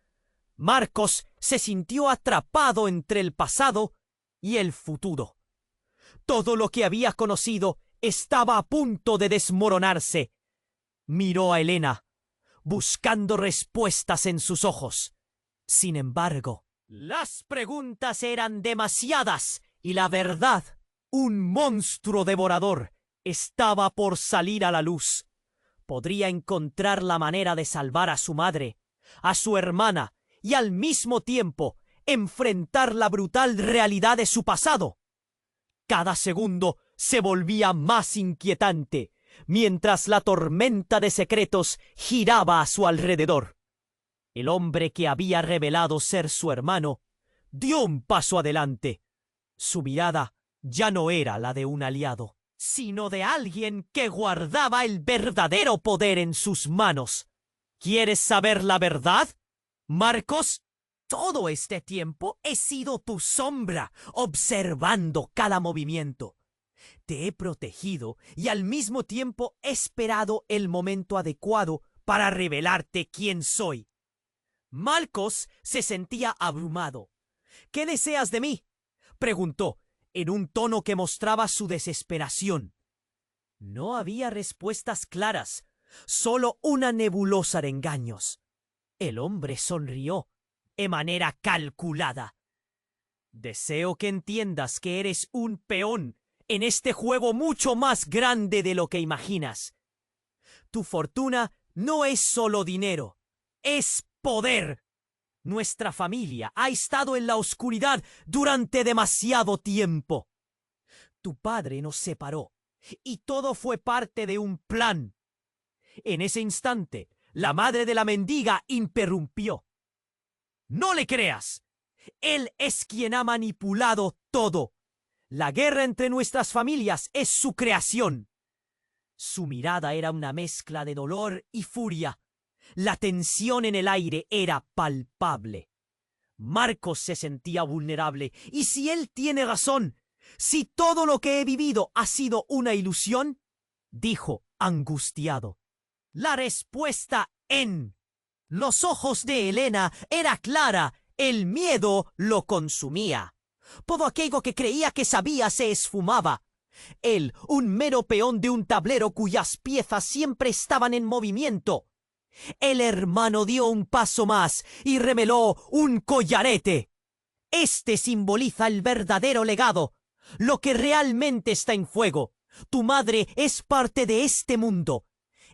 Marcos se sintió atrapado entre el pasado y el futuro. Todo lo que había conocido estaba a punto de desmoronarse. Miró a Helena, buscando respuestas en sus ojos. Sin embargo, las preguntas eran demasiadas y la verdad, un monstruo devorador, estaba por salir a la luz. Podría encontrar la manera de salvar a su madre, a su hermana y al mismo tiempo enfrentar la brutal realidad de su pasado. Cada segundo se volvía más inquietante, mientras la tormenta de secretos giraba a su alrededor. El hombre que había revelado ser su hermano dio un paso adelante. Su mirada ya no era la de un aliado, sino de alguien que guardaba el verdadero poder en sus manos. ¿Quieres saber la verdad, Marcos? Todo este tiempo he sido tu sombra, observando cada movimiento. Te he protegido y al mismo tiempo he esperado el momento adecuado para revelarte quién soy. Marcos se sentía abrumado. «¿Qué deseas de mí?», preguntó, en un tono que mostraba su desesperación. No había respuestas claras, solo una nebulosa de engaños. El hombre sonrió de manera calculada. «Deseo que entiendas que eres un peón en este juego mucho más grande de lo que imaginas. Tu fortuna no es solo dinero, es poder. Nuestra familia ha estado en la oscuridad durante demasiado tiempo. Tu padre nos separó y todo fue parte de un plan». En ese instante, la madre de la mendiga interrumpió. «No le creas. Él es quien ha manipulado todo. La guerra entre nuestras familias es su creación». Su mirada era una mezcla de dolor y furia. La tensión en el aire era palpable. Marcos se sentía vulnerable. ¿Y si él tiene razón? ¿Si todo lo que he vivido ha sido una ilusión?, dijo angustiado. La respuesta en los ojos de Helena era clara. El miedo lo consumía. Todo aquello que creía que sabía se esfumaba. Él, un mero peón de un tablero cuyas piezas siempre estaban en movimiento. El hermano dio un paso más y reveló un collarete. Este simboliza el verdadero legado, lo que realmente está en fuego. Tu madre es parte de este mundo.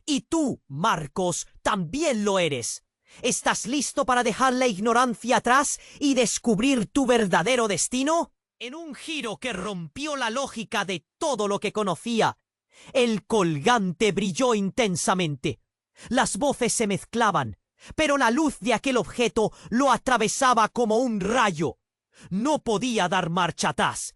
Y tú, Marcos, también lo eres. ¿Estás listo para dejar la ignorancia atrás y descubrir tu verdadero destino? En un giro que rompió la lógica de todo lo que conocía, el colgante brilló intensamente. Las voces se mezclaban, pero la luz de aquel objeto lo atravesaba como un rayo. No podía dar marcha atrás.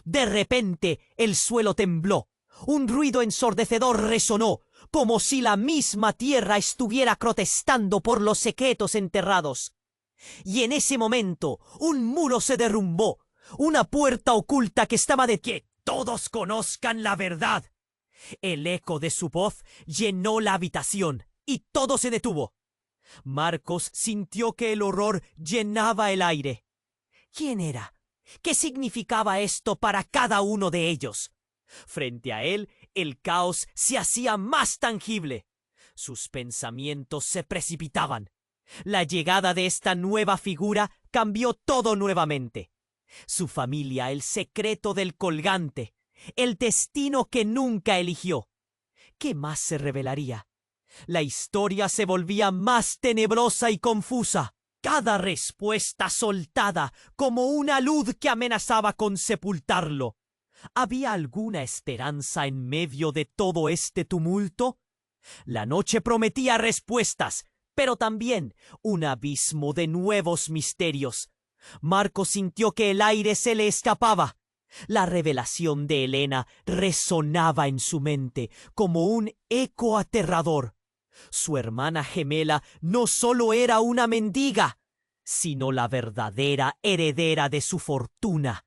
De repente el suelo tembló. Un ruido ensordecedor resonó, como si la misma tierra estuviera protestando por los secretos enterrados. Y en ese momento un muro se derrumbó, una puerta oculta que estaba de que todos conozcan la verdad. El eco de su voz llenó la habitación y todo se detuvo. Marcos sintió que el horror llenaba el aire. ¿Quién era? ¿Qué significaba esto para cada uno de ellos? Frente a él, el caos se hacía más tangible. Sus pensamientos se precipitaban. La llegada de esta nueva figura cambió todo nuevamente. Su familia, el secreto del colgante, el destino que nunca eligió. ¿Qué más se revelaría? La historia se volvía más tenebrosa y confusa. Cada respuesta soltada como una luz que amenazaba con sepultarlo. ¿Había alguna esperanza en medio de todo este tumulto? La noche prometía respuestas, pero también un abismo de nuevos misterios. Marcos sintió que el aire se le escapaba. La revelación de Helena resonaba en su mente como un eco aterrador. Su hermana gemela no solo era una mendiga, sino la verdadera heredera de su fortuna.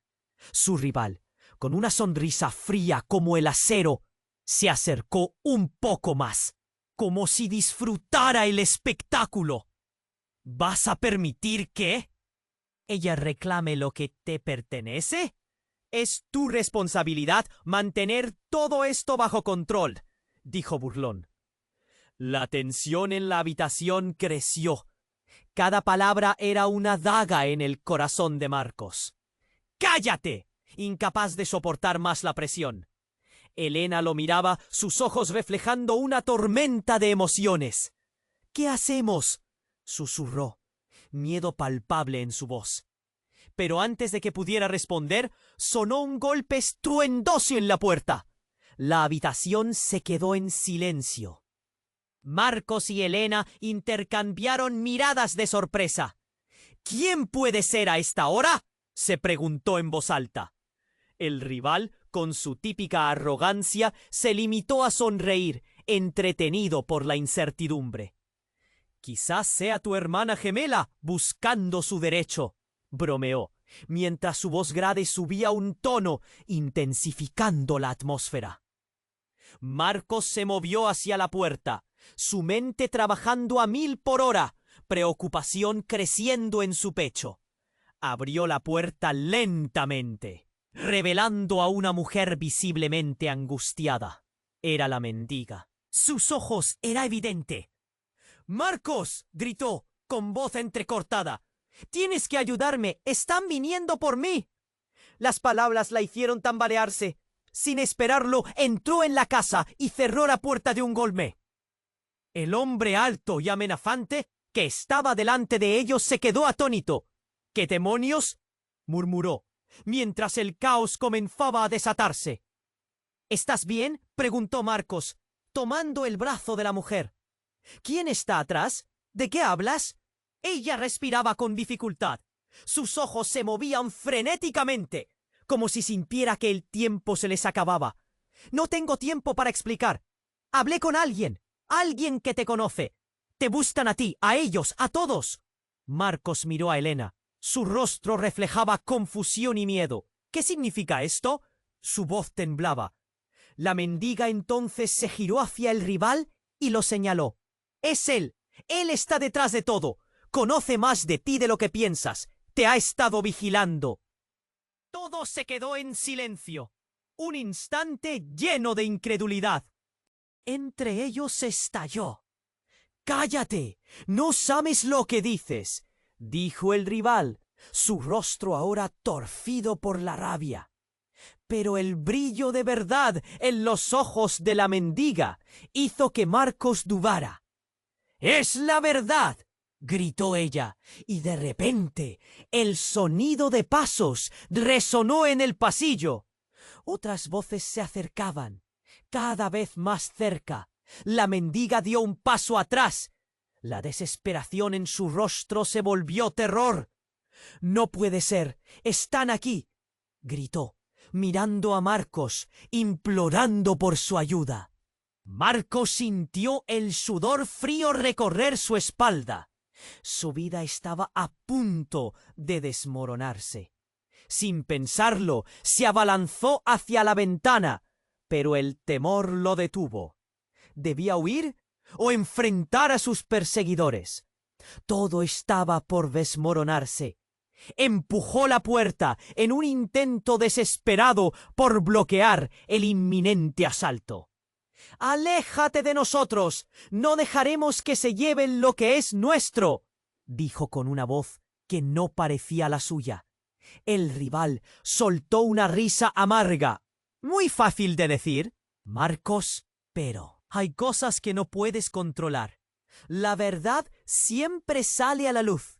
Su rival, con una sonrisa fría como el acero, se acercó un poco más, como si disfrutara el espectáculo. ¿Vas a permitir que ella reclame lo que te pertenece? Es tu responsabilidad mantener todo esto bajo control, dijo burlón. La tensión en la habitación creció. Cada palabra era una daga en el corazón de Marcos. ¡Cállate!, incapaz de soportar más la presión. Helena lo miraba, sus ojos reflejando una tormenta de emociones. ¿Qué hacemos?, susurró, miedo palpable en su voz. Pero antes de que pudiera responder, sonó un golpe estruendoso en la puerta. La habitación se quedó en silencio. Marcos y Helena intercambiaron miradas de sorpresa. ¿Quién puede ser a esta hora?, se preguntó en voz alta. El rival, con su típica arrogancia, se limitó a sonreír, entretenido por la incertidumbre. Quizás sea tu hermana gemela buscando su derecho, bromeó, mientras su voz grave subía un tono, intensificando la atmósfera. Marcos se movió hacia la puerta, su mente trabajando a 1000 por hora, preocupación creciendo en su pecho. Abrió la puerta lentamente, revelando a una mujer visiblemente angustiada. Era la mendiga. Sus ojos era evidente. «¡Marcos!», gritó, con voz entrecortada. «¡Tienes que ayudarme! ¡Están viniendo por mí!». Las palabras la hicieron tambalearse. Sin esperarlo, entró en la casa y cerró la puerta de un golpe. El hombre alto y amenazante que estaba delante de ellos se quedó atónito. «¿Qué demonios?», murmuró, mientras el caos comenzaba a desatarse. «¿Estás bien?», preguntó Marcos, tomando el brazo de la mujer. «¿Quién está atrás? ¿De qué hablas?». Ella respiraba con dificultad. Sus ojos se movían frenéticamente, como si sintiera que el tiempo se les acababa. «No tengo tiempo para explicar. Hablé con alguien que te conoce. Te buscan a ti, a ellos, a todos». Marcos miró a Helena. Su rostro reflejaba confusión y miedo. «¿Qué significa esto?». Su voz temblaba. La mendiga entonces se giró hacia el rival y lo señaló. «Es él. Él está detrás de todo. Conoce más de ti de lo que piensas. Te ha estado vigilando». Todo se quedó en silencio. Un instante lleno de incredulidad. Entre ellos estalló. «¡Cállate! No sabes lo que dices», dijo el rival, su rostro ahora torcido por la rabia. Pero el brillo de verdad en los ojos de la mendiga hizo que Marcos dudara. «¡Es la verdad!», gritó ella, y de repente el sonido de pasos resonó en el pasillo. Otras voces se acercaban, cada vez más cerca. La mendiga dio un paso atrás. La desesperación en su rostro se volvió terror. «No puede ser, están aquí», gritó, mirando a Marcos, implorando por su ayuda. Marcos sintió el sudor frío recorrer su espalda. Su vida estaba a punto de desmoronarse. Sin pensarlo, se abalanzó hacia la ventana, pero el temor lo detuvo. ¿Debía huir o enfrentar a sus perseguidores? Todo estaba por desmoronarse. Empujó la puerta en un intento desesperado por bloquear el inminente asalto. «¡Aléjate de nosotros! ¡No dejaremos que se lleven lo que es nuestro!», dijo con una voz que no parecía la suya. El rival soltó una risa amarga. «Muy fácil de decir, Marcos, pero hay cosas que no puedes controlar. La verdad siempre sale a la luz».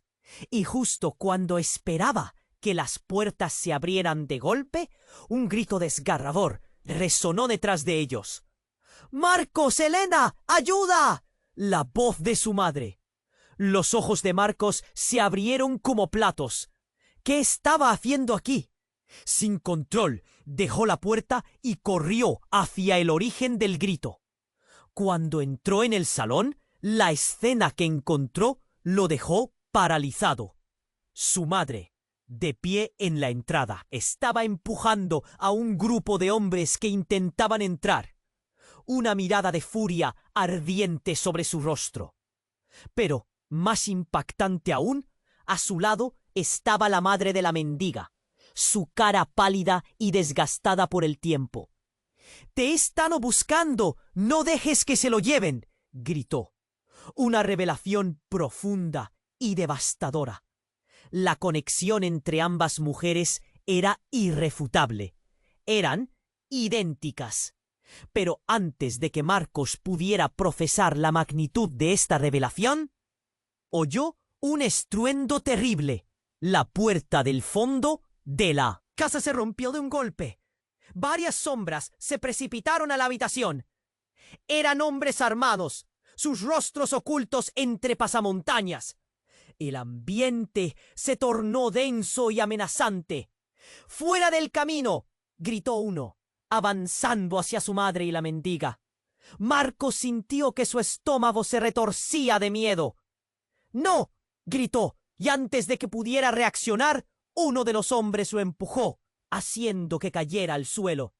Y justo cuando esperaba que las puertas se abrieran de golpe, un grito desgarrador resonó detrás de ellos. «¡Marcos, Elena! ¡Ayuda!», la voz de su madre. Los ojos de Marcos se abrieron como platos. ¿Qué estaba haciendo aquí? Sin control, dejó la puerta y corrió hacia el origen del grito. Cuando entró en el salón, la escena que encontró lo dejó paralizado. Su madre, de pie en la entrada, estaba empujando a un grupo de hombres que intentaban entrar. Una mirada de furia ardiente sobre su rostro. Pero, más impactante aún, a su lado estaba la madre de la mendiga, su cara pálida y desgastada por el tiempo. «¡Te están buscando! ¡No dejes que se lo lleven!», gritó. Una revelación profunda y devastadora. La conexión entre ambas mujeres era irrefutable. Eran idénticas. Pero antes de que Marcos pudiera profesar la magnitud de esta revelación, oyó un estruendo terrible. La puerta del fondo de la casa se rompió de un golpe. Varias sombras se precipitaron a la habitación. Eran hombres armados, sus rostros ocultos entre pasamontañas. El ambiente se tornó denso y amenazante. «¡Fuera del camino!», gritó uno, avanzando hacia su madre y la mendiga. Marcos sintió que su estómago se retorcía de miedo. «¡No!», gritó, y antes de que pudiera reaccionar, uno de los hombres lo empujó, haciendo que cayera al suelo.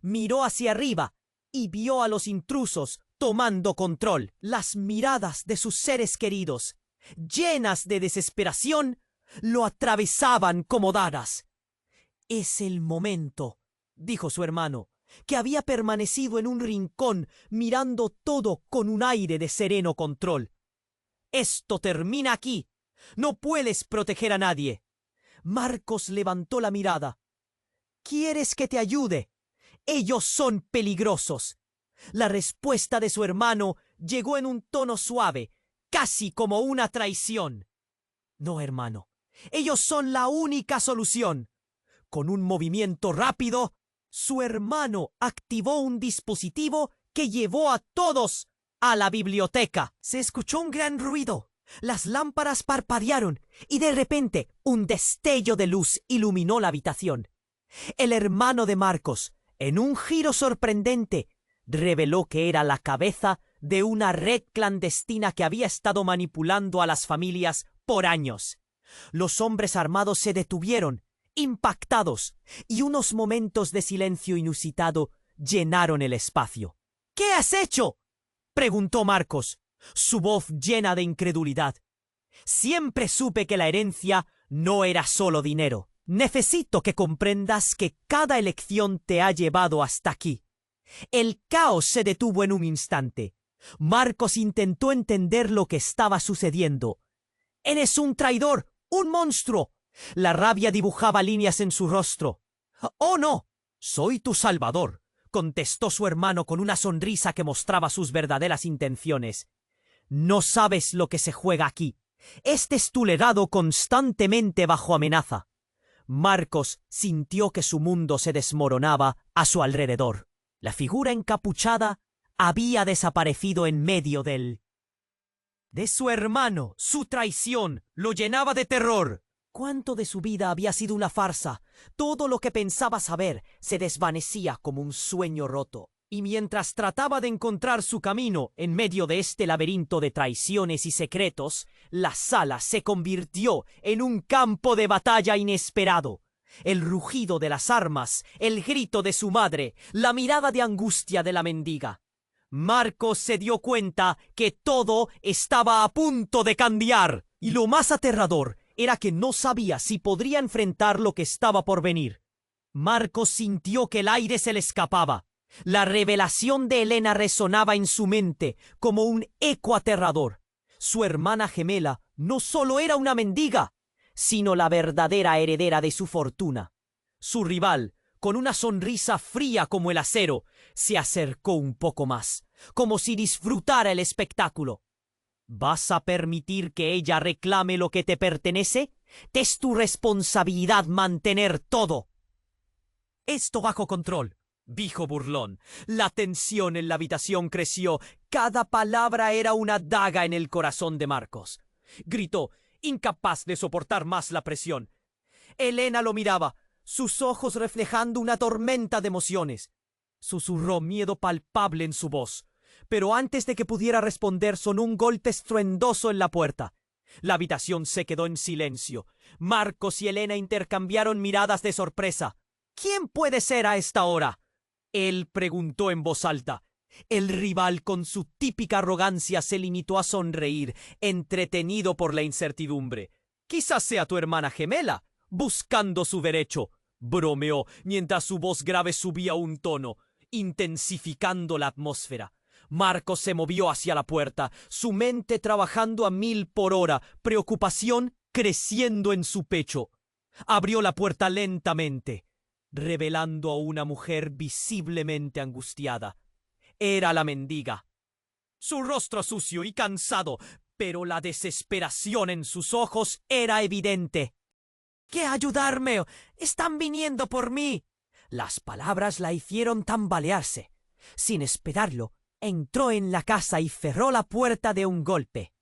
Miró hacia arriba y vio a los intrusos tomando control. Las miradas de sus seres queridos, llenas de desesperación, lo atravesaban como dagas. «Es el momento», dijo su hermano, que había permanecido en un rincón mirando todo con un aire de sereno control. «Esto termina aquí. No puedes proteger a nadie». Marcos levantó la mirada. «¿Quieres que te ayude? Ellos son peligrosos». La respuesta de su hermano llegó en un tono suave, casi como una traición. «No, hermano. Ellos son la única solución». Con un movimiento rápido, su hermano activó un dispositivo que llevó a todos a la biblioteca. Se escuchó un gran ruido. Las lámparas parpadearon y de repente un destello de luz iluminó la habitación. El hermano de Marcos, en un giro sorprendente, reveló que era la cabeza de una red clandestina que había estado manipulando a las familias por años. Los hombres armados se detuvieron, impactados, y unos momentos de silencio inusitado llenaron el espacio. «¿Qué has hecho?», preguntó Marcos, su voz llena de incredulidad. «Siempre supe que la herencia no era solo dinero. Necesito que comprendas que cada elección te ha llevado hasta aquí». El caos se detuvo en un instante. Marcos intentó entender lo que estaba sucediendo. «Eres un traidor, un monstruo». La rabia dibujaba líneas en su rostro. «¡Oh, no! Soy tu salvador», contestó su hermano con una sonrisa que mostraba sus verdaderas intenciones. «No sabes lo que se juega aquí. Es tu legado constantemente bajo amenaza. Marcos sintió que su mundo se desmoronaba a su alrededor. La figura encapuchada había desaparecido en medio de su hermano. Su traición lo llenaba de terror. ¿Cuánto de su vida había sido una farsa? Todo lo que pensaba saber se desvanecía como un sueño roto. Y mientras trataba de encontrar su camino en medio de este laberinto de traiciones y secretos, la sala se convirtió en un campo de batalla inesperado. El rugido de las armas, el grito de su madre, la mirada de angustia de la mendiga. Marcos se dio cuenta que todo estaba a punto de cambiar. Y lo más aterrador era que no sabía si podría enfrentar lo que estaba por venir. Marcos sintió que el aire se le escapaba. La revelación de Elena resonaba en su mente como un eco aterrador. Su hermana gemela no solo era una mendiga, sino la verdadera heredera de su fortuna. Su rival, con una sonrisa fría como el acero, se acercó un poco más, como si disfrutara el espectáculo. ¿Vas a permitir que ella reclame lo que te pertenece? Es tu responsabilidad mantener todo. Esto bajo control, dijo burlón. La tensión en la habitación creció. Cada palabra era una daga en el corazón de Marcos. Gritó, incapaz de soportar más la presión. Elena lo miraba, sus ojos reflejando una tormenta de emociones. Susurró miedo palpable en su voz. Pero antes de que pudiera responder sonó un golpe estruendoso en la puerta. La habitación se quedó en silencio. Marcos y Elena intercambiaron miradas de sorpresa. ¿Quién puede ser a esta hora? Él preguntó en voz alta. El rival, con su típica arrogancia, se limitó a sonreír, entretenido por la incertidumbre. Quizás sea tu hermana gemela, buscando su derecho, bromeó mientras su voz grave subía un tono, intensificando la atmósfera. Marcos se movió hacia la puerta, su mente trabajando a 1000 por hora, preocupación creciendo en su pecho. Abrió la puerta lentamente, revelando a una mujer visiblemente angustiada. Era la mendiga. Su rostro sucio y cansado, pero la desesperación en sus ojos era evidente. —¡Que ayudarme! ¡Están viniendo por mí! Las palabras la hicieron tambalearse. Sin esperarlo, entró en la casa y cerró la puerta de un golpe.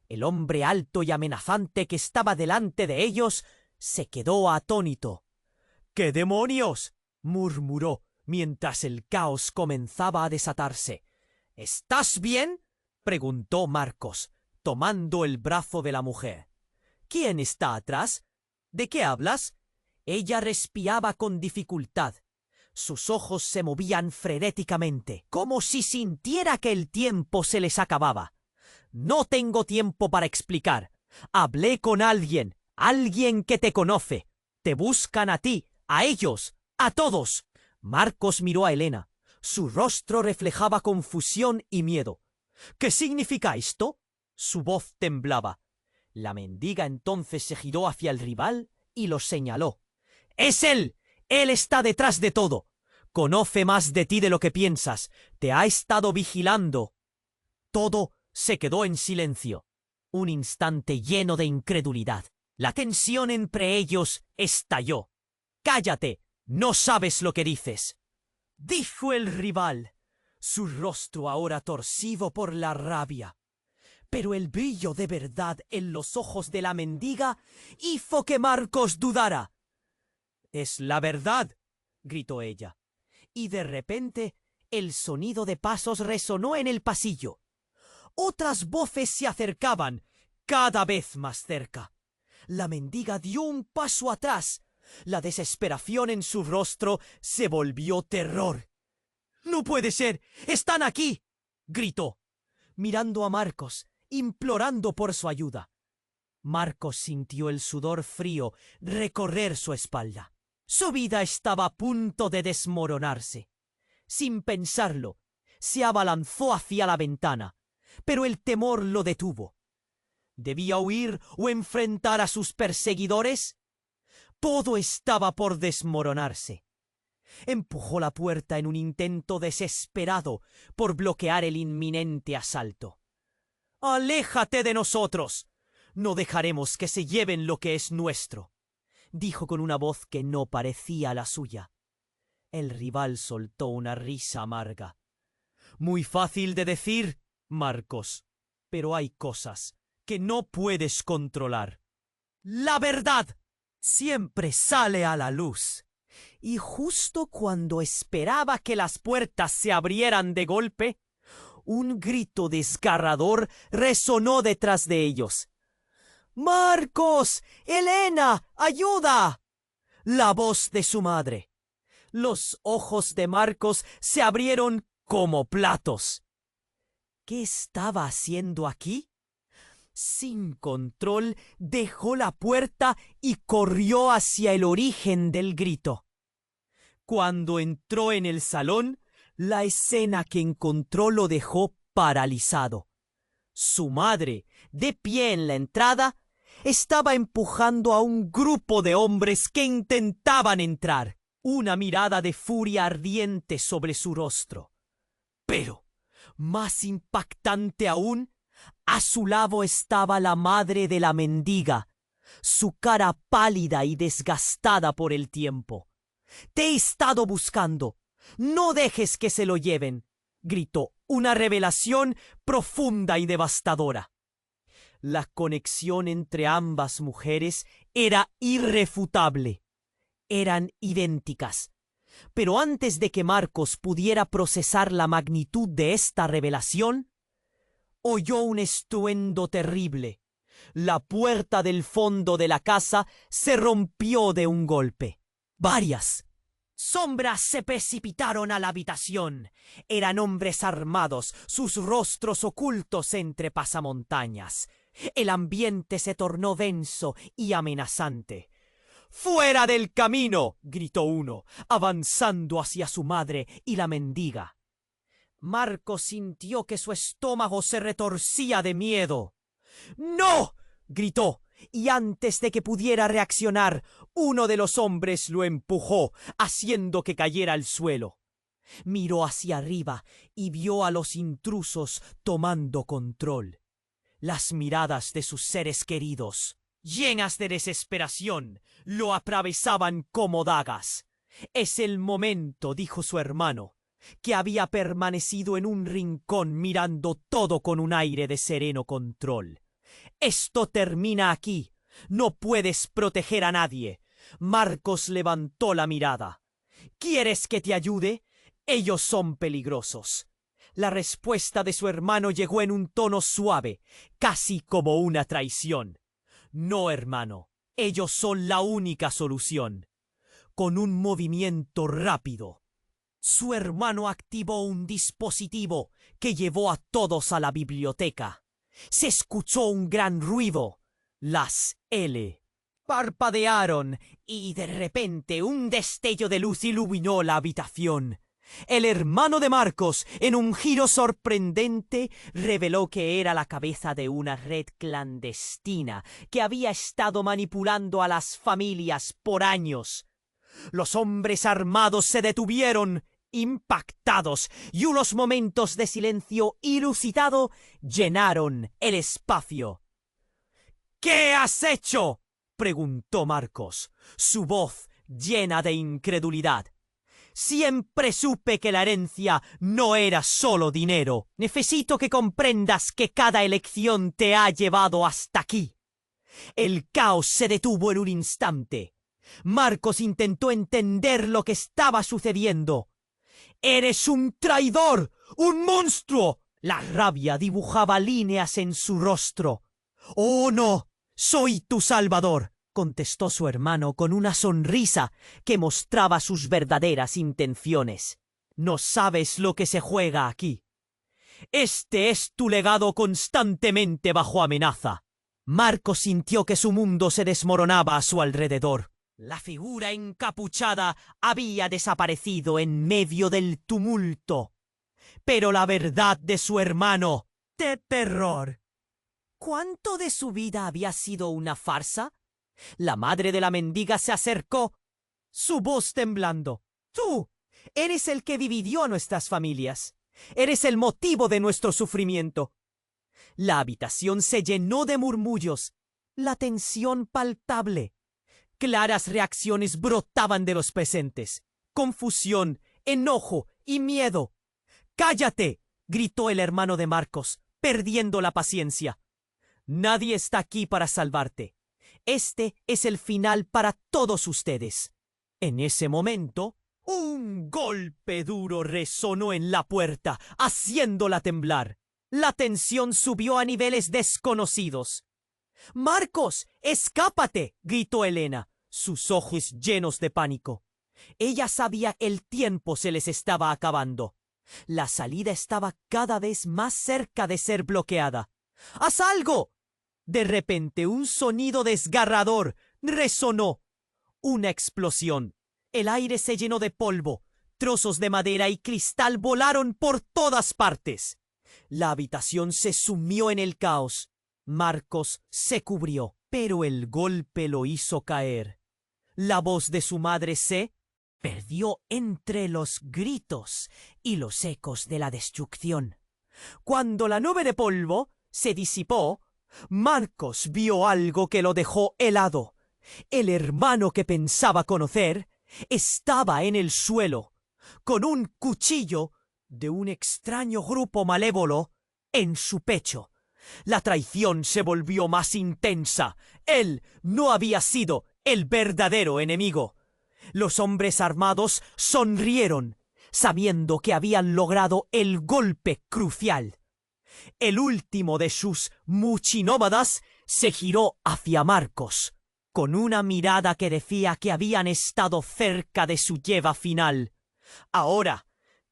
El hombre alto y amenazante que estaba delante de ellos se quedó atónito. —¿Qué demonios? —murmuró mientras el caos comenzaba a desatarse. —¿Estás bien? —preguntó Marcos, tomando el brazo de la mujer. —¿Quién está atrás? ¿De qué hablas? Ella respiraba con dificultad. Sus ojos se movían frenéticamente, como si sintiera que el tiempo se les acababa. —No tengo tiempo para explicar. Hablé con alguien que te conoce. Te buscan a ti, a ellos, a todos. Marcos miró a Elena. Su rostro reflejaba confusión y miedo. —¿Qué significa esto? Su voz temblaba. La mendiga entonces se giró hacia el rival y lo señaló. —¡Es él! Él está detrás de todo. Conoce más de ti de lo que piensas. Te ha estado vigilando. Todo se quedó en silencio. Un instante lleno de incredulidad. La tensión entre ellos estalló. —¡Cállate! No sabes lo que dices —dijo el rival, su rostro ahora torcido por la rabia. Pero el brillo de verdad en los ojos de la mendiga hizo que Marcos dudara. —Es la verdad —gritó ella. Y de repente el sonido de pasos resonó en el pasillo. Otras voces se acercaban, cada vez más cerca. La mendiga dio un paso atrás. La desesperación en su rostro se volvió terror. —¡No puede ser! ¡Están aquí! —gritó, mirando a Marcos, implorando por su ayuda. Marcos sintió el sudor frío recorrer su espalda. Su vida estaba a punto de desmoronarse. Sin pensarlo, se abalanzó hacia la ventana, pero el temor lo detuvo. ¿Debía huir o enfrentar a sus perseguidores? Todo estaba por desmoronarse. Empujó la puerta en un intento desesperado por bloquear el inminente asalto. —¡Aléjate de nosotros! No dejaremos que se lleven lo que es nuestro, dijo con una voz que no parecía la suya. El rival soltó una risa amarga. Muy fácil de decir, Marcos, pero hay cosas que no puedes controlar. La verdad siempre sale a la luz. Y justo cuando esperaba que las puertas se abrieran de golpe, un grito desgarrador resonó detrás de ellos. ¡Marcos! ¡Elena! ¡Ayuda! La voz de su madre. Los ojos de Marcos se abrieron como platos. ¿Qué estaba haciendo aquí? Sin control, dejó la puerta y corrió hacia el origen del grito. Cuando entró en el salón, la escena que encontró lo dejó paralizado. Su madre, de pie en la entrada, estaba empujando a un grupo de hombres que intentaban entrar, una mirada de furia ardiente sobre su rostro. Pero, más impactante aún, a su lado estaba la madre de la mendiga, su cara pálida y desgastada por el tiempo. «Te he estado buscando. No dejes que se lo lleven», gritó, una revelación profunda y devastadora. La conexión entre ambas mujeres era irrefutable. Eran idénticas. Pero antes de que Marcos pudiera procesar la magnitud de esta revelación, oyó un estruendo terrible. La puerta del fondo de la casa se rompió de un golpe. Varias sombras se precipitaron a la habitación. Eran hombres armados, sus rostros ocultos entre pasamontañas. El ambiente se tornó denso y amenazante. «¡Fuera del camino!», gritó uno, avanzando hacia su madre y la mendiga. Marcos sintió que su estómago se retorcía de miedo. «¡No!», gritó, y antes de que pudiera reaccionar, uno de los hombres lo empujó, haciendo que cayera al suelo. Miró hacia arriba y vio a los intrusos tomando control. Las miradas de sus seres queridos, llenas de desesperación, lo atravesaban como dagas. «Es el momento», dijo su hermano, que había permanecido en un rincón mirando todo con un aire de sereno control. «Esto termina aquí. No puedes proteger a nadie». Marcos levantó la mirada. «¿Quieres que te ayude? Ellos son peligrosos». La respuesta de su hermano llegó en un tono suave, casi como una traición. «No, hermano, ellos son la única solución». Con un movimiento rápido, su hermano activó un dispositivo que llevó a todos a la biblioteca. Se escuchó un gran ruido. Las L parpadearon y de repente un destello de luz iluminó la habitación. El hermano de Marcos, en un giro sorprendente, reveló que era la cabeza de una red clandestina que había estado manipulando a las familias por años. Los hombres armados se detuvieron, impactados, y unos momentos de silencio ilusidado llenaron el espacio. «¿Qué has hecho?», preguntó Marcos, su voz llena de incredulidad. «Siempre supe que la herencia no era solo dinero. Necesito que comprendas que cada elección te ha llevado hasta aquí». El caos se detuvo en un instante. Marcos intentó entender lo que estaba sucediendo. «¡Eres un traidor! ¡Un monstruo!». La rabia dibujaba líneas en su rostro. «¡Oh, no! Soy tu salvador», contestó su hermano con una sonrisa que mostraba sus verdaderas intenciones. «No sabes lo que se juega aquí. Este es tu legado constantemente bajo amenaza». Marcos sintió que su mundo se desmoronaba a su alrededor. La figura encapuchada había desaparecido en medio del tumulto. Pero la verdad de su hermano, ¡qué terror! ¿Cuánto de su vida había sido una farsa? La madre de la mendiga se acercó, su voz temblando. «Tú eres el que dividió a nuestras familias. Eres el motivo de nuestro sufrimiento». La habitación se llenó de murmullos la tensión palpable. Claras reacciones brotaban de los presentes. Confusión, enojo y miedo. ¡Cállate!, gritó el hermano de Marcos, perdiendo la paciencia. Nadie está aquí para salvarte. Este es el final para todos ustedes. En ese momento, un golpe duro resonó en la puerta, haciéndola temblar. La tensión subió a niveles desconocidos. ¡Marcos, escápate!, gritó Elena, sus ojos llenos de pánico. Ella sabía el tiempo se les estaba acabando. La salida estaba cada vez más cerca de ser bloqueada. ¡Haz algo! De repente un sonido desgarrador resonó. Una explosión. El aire se llenó de polvo. Trozos de madera y cristal volaron por todas partes. La habitación se sumió en el caos. Marcos se cubrió, pero el golpe lo hizo caer. La voz de su madre se perdió entre los gritos y los ecos de la destrucción. Cuando la nube de polvo se disipó, Marcos vio algo que lo dejó helado. El hermano que pensaba conocer estaba en el suelo, con un cuchillo de un extraño grupo malévolo en su pecho. La traición se volvió más intensa. Él no había sido el verdadero enemigo. Los hombres armados sonrieron, sabiendo que habían logrado el golpe crucial. El último de sus muchinómadas se giró hacia Marcos, con una mirada que decía que habían estado cerca de su lleva final. Ahora,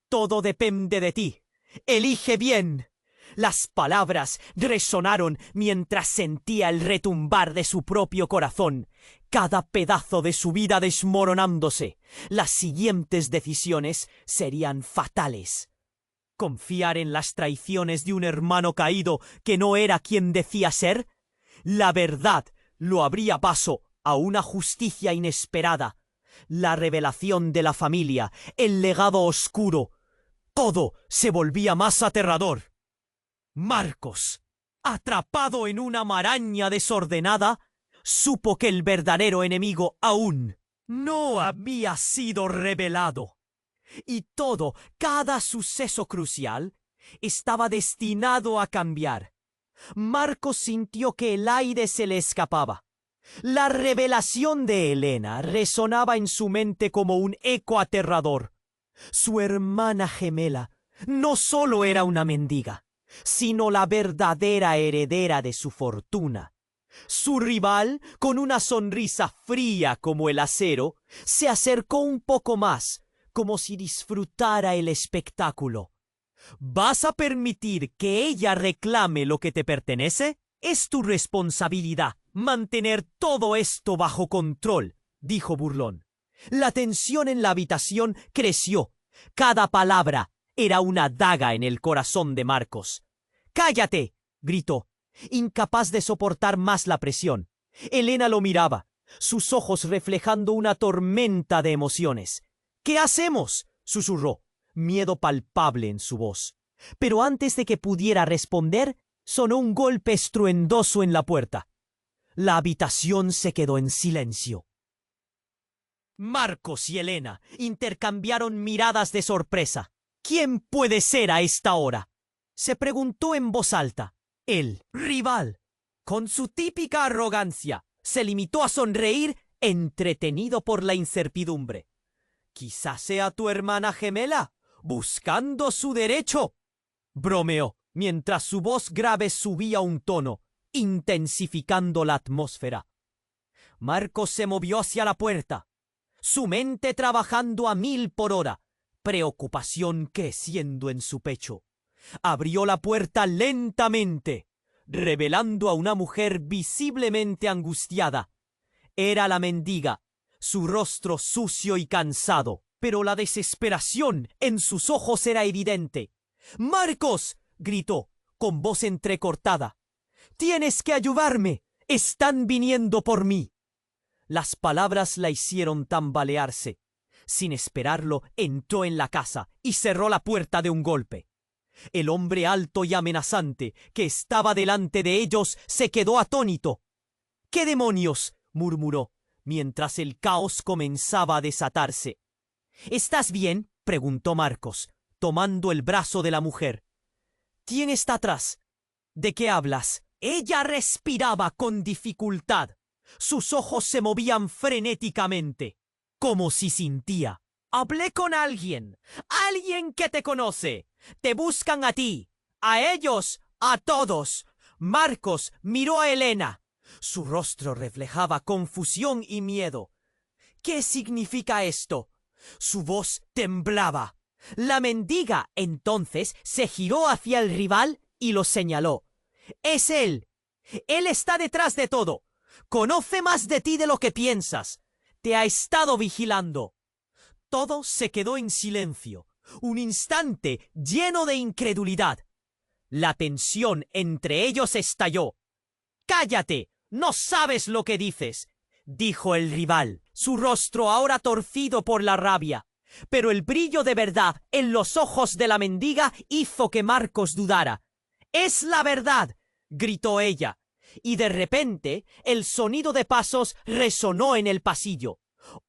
todo depende de ti. Elige bien. Las palabras resonaron mientras sentía el retumbar de su propio corazón, cada pedazo de su vida desmoronándose. Las siguientes decisiones serían fatales. ¿Confiar en las traiciones de un hermano caído que no era quien decía ser? La verdad lo abría paso a una justicia inesperada. La revelación de la familia, el legado oscuro. Todo se volvía más aterrador. Marcos, atrapado en una maraña desordenada, supo que el verdadero enemigo aún no había sido revelado. Y todo, cada suceso crucial, estaba destinado a cambiar. Marcos sintió que el aire se le escapaba. La revelación de Elena resonaba en su mente como un eco aterrador. Su hermana gemela no solo era una mendiga, sino la verdadera heredera de su fortuna. Su rival, con una sonrisa fría como el acero, se acercó un poco más, como si disfrutara el espectáculo. ¿Vas a permitir que ella reclame lo que te pertenece? Es tu responsabilidad mantener todo esto bajo control, dijo burlón. La tensión en la habitación creció. Cada palabra era una daga en el corazón de Marcos. ¡Cállate!, gritó, incapaz de soportar más la presión. Elena lo miraba, sus ojos reflejando una tormenta de emociones. ¿Qué hacemos?, susurró, miedo palpable en su voz. Pero antes de que pudiera responder, sonó un golpe estruendoso en la puerta. La habitación se quedó en silencio. Marcos y Elena intercambiaron miradas de sorpresa. ¿Quién puede ser a esta hora?, se preguntó en voz alta. El rival, con su típica arrogancia, se limitó a sonreír, entretenido por la incertidumbre. «Quizás sea tu hermana gemela, buscando su derecho», bromeó, mientras su voz grave subía un tono, intensificando la atmósfera. Marcos se movió hacia la puerta, su mente trabajando a 1000 por hora, preocupación creciendo en su pecho. Abrió la puerta lentamente, revelando a una mujer visiblemente angustiada. Era la mendiga, su rostro sucio y cansado, pero la desesperación en sus ojos era evidente. «¡Marcos!», gritó, con voz entrecortada. «¡Tienes que ayudarme! ¡Están viniendo por mí!». Las palabras la hicieron tambalearse. Sin esperarlo, entró en la casa y cerró la puerta de un golpe. El hombre alto y amenazante que estaba delante de ellos se quedó atónito. ¿Qué demonios?, murmuró, mientras el caos comenzaba a desatarse. ¿Estás bien?, preguntó Marcos, tomando el brazo de la mujer. ¿Quién está atrás? ¿De qué hablas? Ella respiraba con dificultad. Sus ojos se movían frenéticamente, como si sintía. Hablé con alguien, alguien que te conoce. Te buscan a ti, a ellos, a todos. Marcos miró a Elena. Su rostro reflejaba confusión y miedo. ¿Qué significa esto? Su voz temblaba. La mendiga entonces se giró hacia el rival y lo señaló. Es él. Él está detrás de todo. Conoce más de ti de lo que piensas. Te ha estado vigilando. Todo se quedó en silencio. Un instante lleno de incredulidad. La tensión entre ellos estalló. «¡Cállate! ¡No sabes lo que dices!», dijo el rival, su rostro ahora torcido por la rabia. Pero el brillo de verdad en los ojos de la mendiga hizo que Marcos dudara. «¡Es la verdad!», gritó ella, y de repente el sonido de pasos resonó en el pasillo.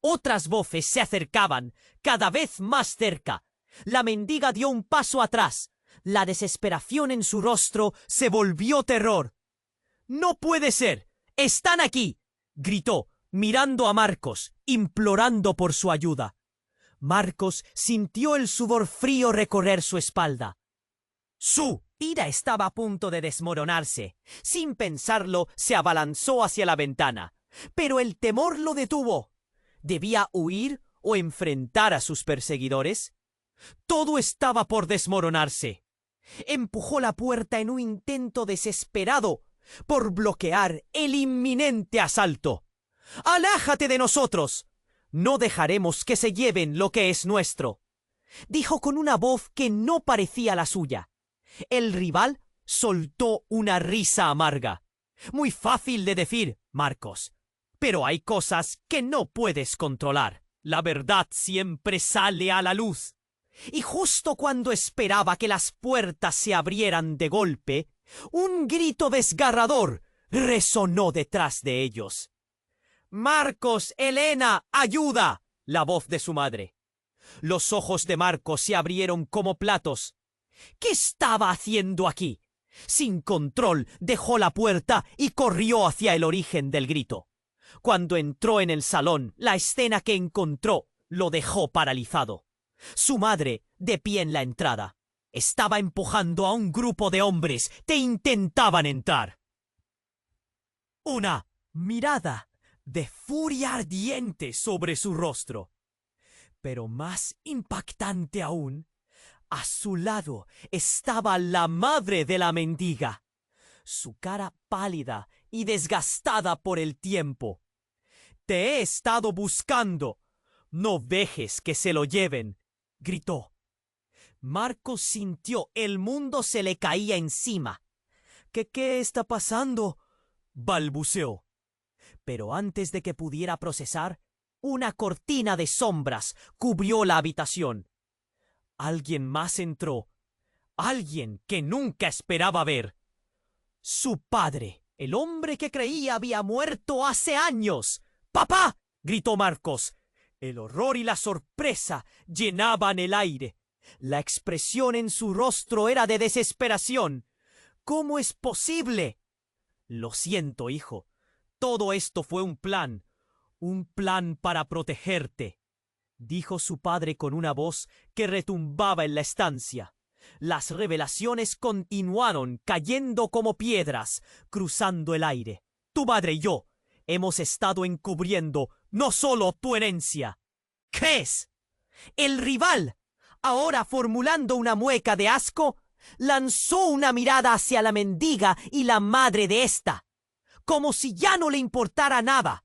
Otras voces se acercaban, cada vez más cerca. La mendiga dio un paso atrás. La desesperación en su rostro se volvió terror. «¡No puede ser! ¡Están aquí!», gritó, mirando a Marcos, implorando por su ayuda. Marcos sintió el sudor frío recorrer su espalda. Su ira estaba a punto de desmoronarse. Sin pensarlo, se abalanzó hacia la ventana. Pero el temor lo detuvo. ¿Debía huir o enfrentar a sus perseguidores? Todo estaba por desmoronarse. Empujó la puerta en un intento desesperado por bloquear el inminente asalto. «¡Aléjate de nosotros! No dejaremos que se lleven lo que es nuestro», dijo con una voz que no parecía la suya. El rival soltó una risa amarga. «Muy fácil de decir, Marcos, pero hay cosas que no puedes controlar. La verdad siempre sale a la luz». Y justo cuando esperaba que las puertas se abrieran de golpe, un grito desgarrador resonó detrás de ellos. «¡Marcos! ¡Elena! ¡Ayuda!», la voz de su madre. Los ojos de Marcos se abrieron como platos. ¿Qué estaba haciendo aquí? Sin control, dejó la puerta y corrió hacia el origen del grito. Cuando entró en el salón, la escena que encontró lo dejó paralizado. Su madre, de pie en la entrada, estaba empujando a un grupo de hombres que intentaban entrar. Una mirada de furia ardiente sobre su rostro. Pero más impactante aún, a su lado estaba la madre de la mendiga, su cara pálida y desgastada por el tiempo. «Te he estado buscando. No dejes que se lo lleven», gritó. Marcos sintió el mundo se le caía encima. ¿Qué está pasando?», balbuceó. Pero antes de que pudiera procesar, una cortina de sombras cubrió la habitación. Alguien más entró. Alguien que nunca esperaba ver. Su padre, el hombre que creía había muerto hace años. «¡Papá!», gritó Marcos. El horror y la sorpresa llenaban el aire. La expresión en su rostro era de desesperación. «¿Cómo es posible?». «Lo siento, hijo. Todo esto fue un plan para protegerte», dijo su padre con una voz que retumbaba en la estancia. Las revelaciones continuaron cayendo como piedras, cruzando el aire. «Tu padre y yo hemos estado encubriendo no solo tu herencia». «¿Crees?». El rival, ahora formulando una mueca de asco, lanzó una mirada hacia la mendiga y la madre de ésta, como si ya no le importara nada.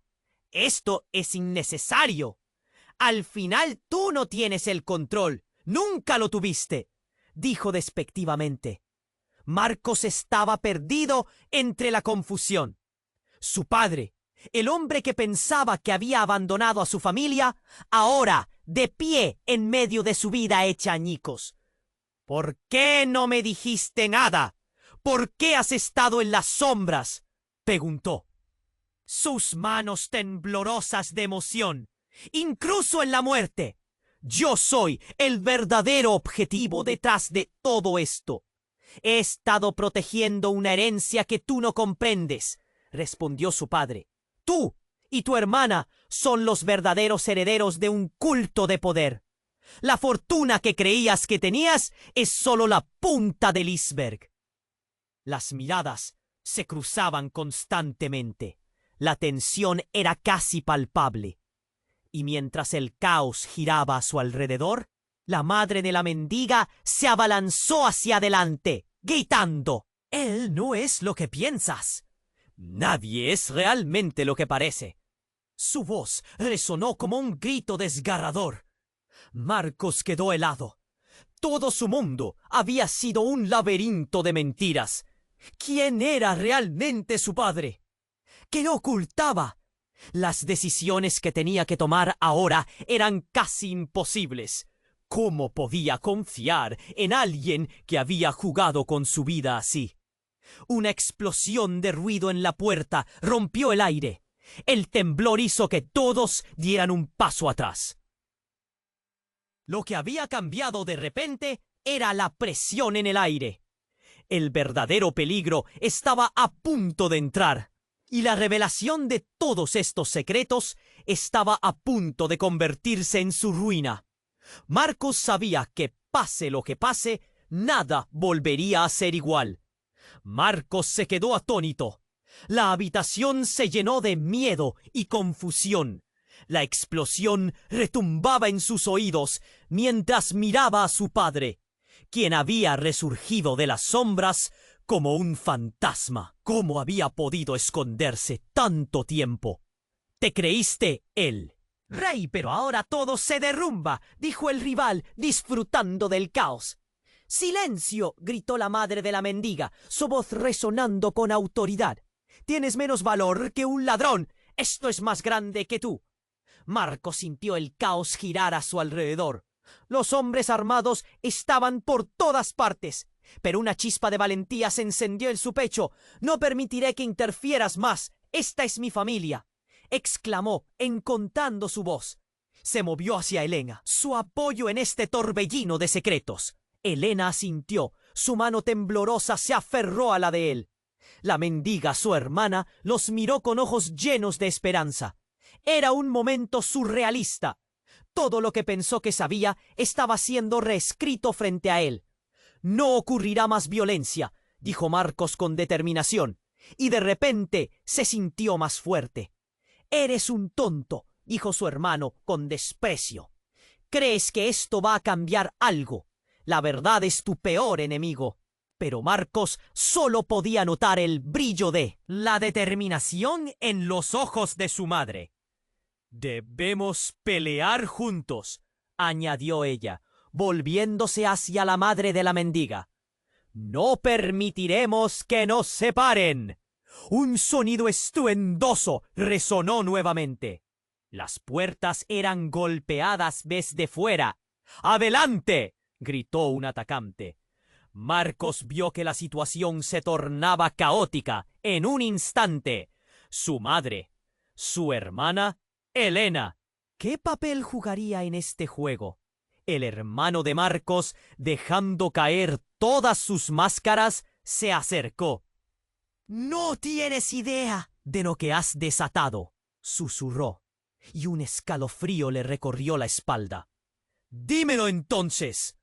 «Esto es innecesario. Al final tú no tienes el control. Nunca lo tuviste», dijo despectivamente. Marcos estaba perdido entre la confusión. Su padre, el hombre que pensaba que había abandonado a su familia, ahora de pie en medio de su vida hecha añicos. «¿Por qué no me dijiste nada? ¿Por qué has estado en las sombras?», preguntó. sus manos temblorosas de emoción, incluso en la muerte. Yo soy el verdadero objetivo detrás de todo esto. He estado protegiendo una herencia que tú no comprendes, respondió su padre. Tú y tu hermana son los verdaderos herederos de un culto de poder. La fortuna que creías que tenías es solo la punta del iceberg. Las miradas se cruzaban constantemente. La tensión era casi palpable. Y mientras el caos giraba a su alrededor, la madre de la mendiga se abalanzó hacia adelante, gritando: «Él no es lo que piensas. Nadie es realmente lo que parece». Su voz resonó como un grito desgarrador. Marcos quedó helado. Todo su mundo había sido un laberinto de mentiras. ¿Quién era realmente su padre? ¿Qué ocultaba? Las decisiones que tenía que tomar ahora eran casi imposibles. ¿Cómo podía confiar en alguien que había jugado con su vida así? Una explosión de ruido en la puerta rompió el aire. El temblor hizo que todos dieran un paso atrás. Lo que había cambiado de repente era la presión en el aire. El verdadero peligro estaba a punto de entrar, y la revelación de todos estos secretos estaba a punto de convertirse en su ruina. Marcos sabía que, pase lo que pase, nada volvería a ser igual. Marcos se quedó atónito. La habitación se llenó de miedo y confusión. La explosión retumbaba en sus oídos mientras miraba a su padre, quien había resurgido de las sombras como un fantasma. ¿Cómo había podido esconderse tanto tiempo? ¿Te creíste él? «Rey, pero ahora todo se derrumba», dijo el rival, disfrutando del caos. «¡Silencio!», gritó la madre de la mendiga, su voz resonando con autoridad. «Tienes menos valor que un ladrón. Esto es más grande que tú». Marcos sintió el caos girar a su alrededor. Los hombres armados estaban por todas partes, pero una chispa de valentía se encendió en su pecho. «No permitiré que interfieras más. Esta es mi familia», exclamó, encontrando su voz. Se movió hacia Elena, su apoyo en este torbellino de secretos. Elena asintió. Su mano temblorosa se aferró a la de él. La mendiga, su hermana, los miró con ojos llenos de esperanza. Era un momento surrealista. Todo lo que pensó que sabía estaba siendo reescrito frente a él. «No ocurrirá más violencia», dijo Marcos con determinación, y de repente se sintió más fuerte. «Eres un tonto», dijo su hermano con desprecio. «Crees que esto va a cambiar algo. La verdad es tu peor enemigo». Pero Marcos solo podía notar el brillo de la determinación en los ojos de su madre. «Debemos pelear juntos», añadió ella, volviéndose hacia la madre de la mendiga. «No permitiremos que nos separen». Un sonido estruendoso resonó nuevamente. Las puertas eran golpeadas desde fuera. «¡Adelante!», gritó un atacante. Marcos vio que la situación se tornaba caótica en un instante. Su madre, su hermana, Elena. ¿Qué papel jugaría en este juego? El hermano de Marcos, dejando caer todas sus máscaras, se acercó. «No tienes idea de lo que has desatado», susurró, y un escalofrío le recorrió la espalda. «Dímelo entonces»,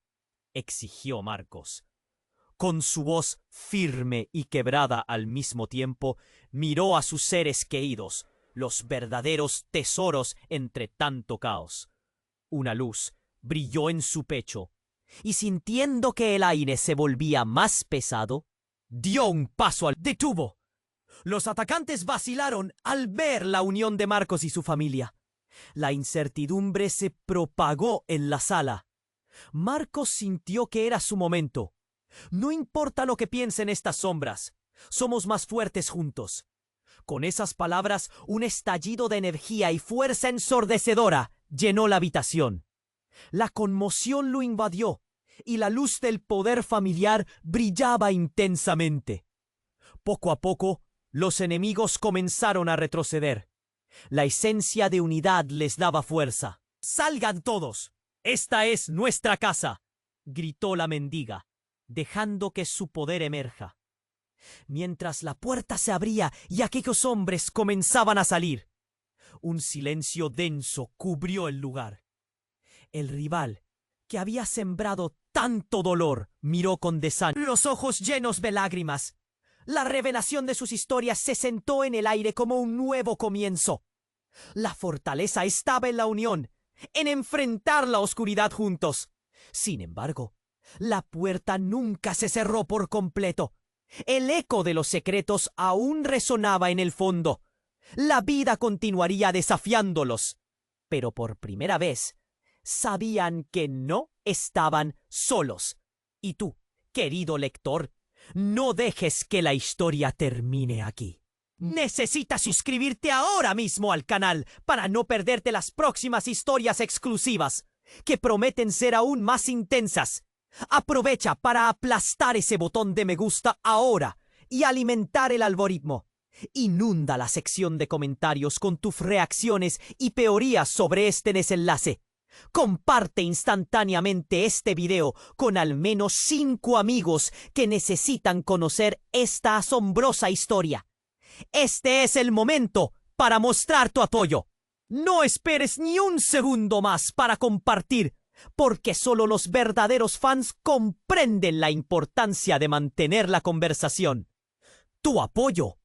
exigió Marcos. Con su voz firme y quebrada al mismo tiempo, miró a sus seres queridos, los verdaderos tesoros entre tanto caos. Una luz brilló en su pecho, y sintiendo que el aire se volvía más pesado, dio un paso al detuvo. Los atacantes vacilaron al ver la unión de Marcos y su familia. La incertidumbre se propagó en la sala. Marcos sintió que era su momento. «No importa lo que piensen estas sombras, somos más fuertes juntos». Con esas palabras, un estallido de energía y fuerza ensordecedora llenó la habitación. La conmoción lo invadió, y la luz del poder familiar brillaba intensamente. Poco a poco, Los enemigos comenzaron a retroceder. La esencia de unidad les daba fuerza. ¡Salgan todos! ¡Esta es nuestra casa!, gritó la mendiga, dejando que su poder emerja. Mientras la puerta se abría y aquellos hombres comenzaban a salir, un silencio denso cubrió el lugar. El rival, que había sembrado tanto dolor, miró con desánimo, los ojos llenos de lágrimas. La revelación de sus historias se sentó en el aire como un nuevo comienzo. La fortaleza estaba en la unión, en enfrentar la oscuridad juntos. Sin embargo, la puerta nunca se cerró por completo. El eco de los secretos aún resonaba en el fondo. La vida continuaría desafiándolos. Pero por primera vez, sabían que no estaban solos. Y tú, querido lector, no dejes que la historia termine aquí. Necesitas suscribirte ahora mismo al canal para no perderte las próximas historias exclusivas, que prometen ser aún más intensas. Aprovecha para aplastar ese botón de me gusta ahora y alimentar el algoritmo. Inunda la sección de comentarios con tus reacciones y teorías sobre este desenlace. Comparte instantáneamente este video con al menos 5 amigos que necesitan conocer esta asombrosa historia. Este es el momento para mostrar tu apoyo. No esperes ni un segundo más para compartir, porque solo los verdaderos fans comprenden la importancia de mantener la conversación. Tu apoyo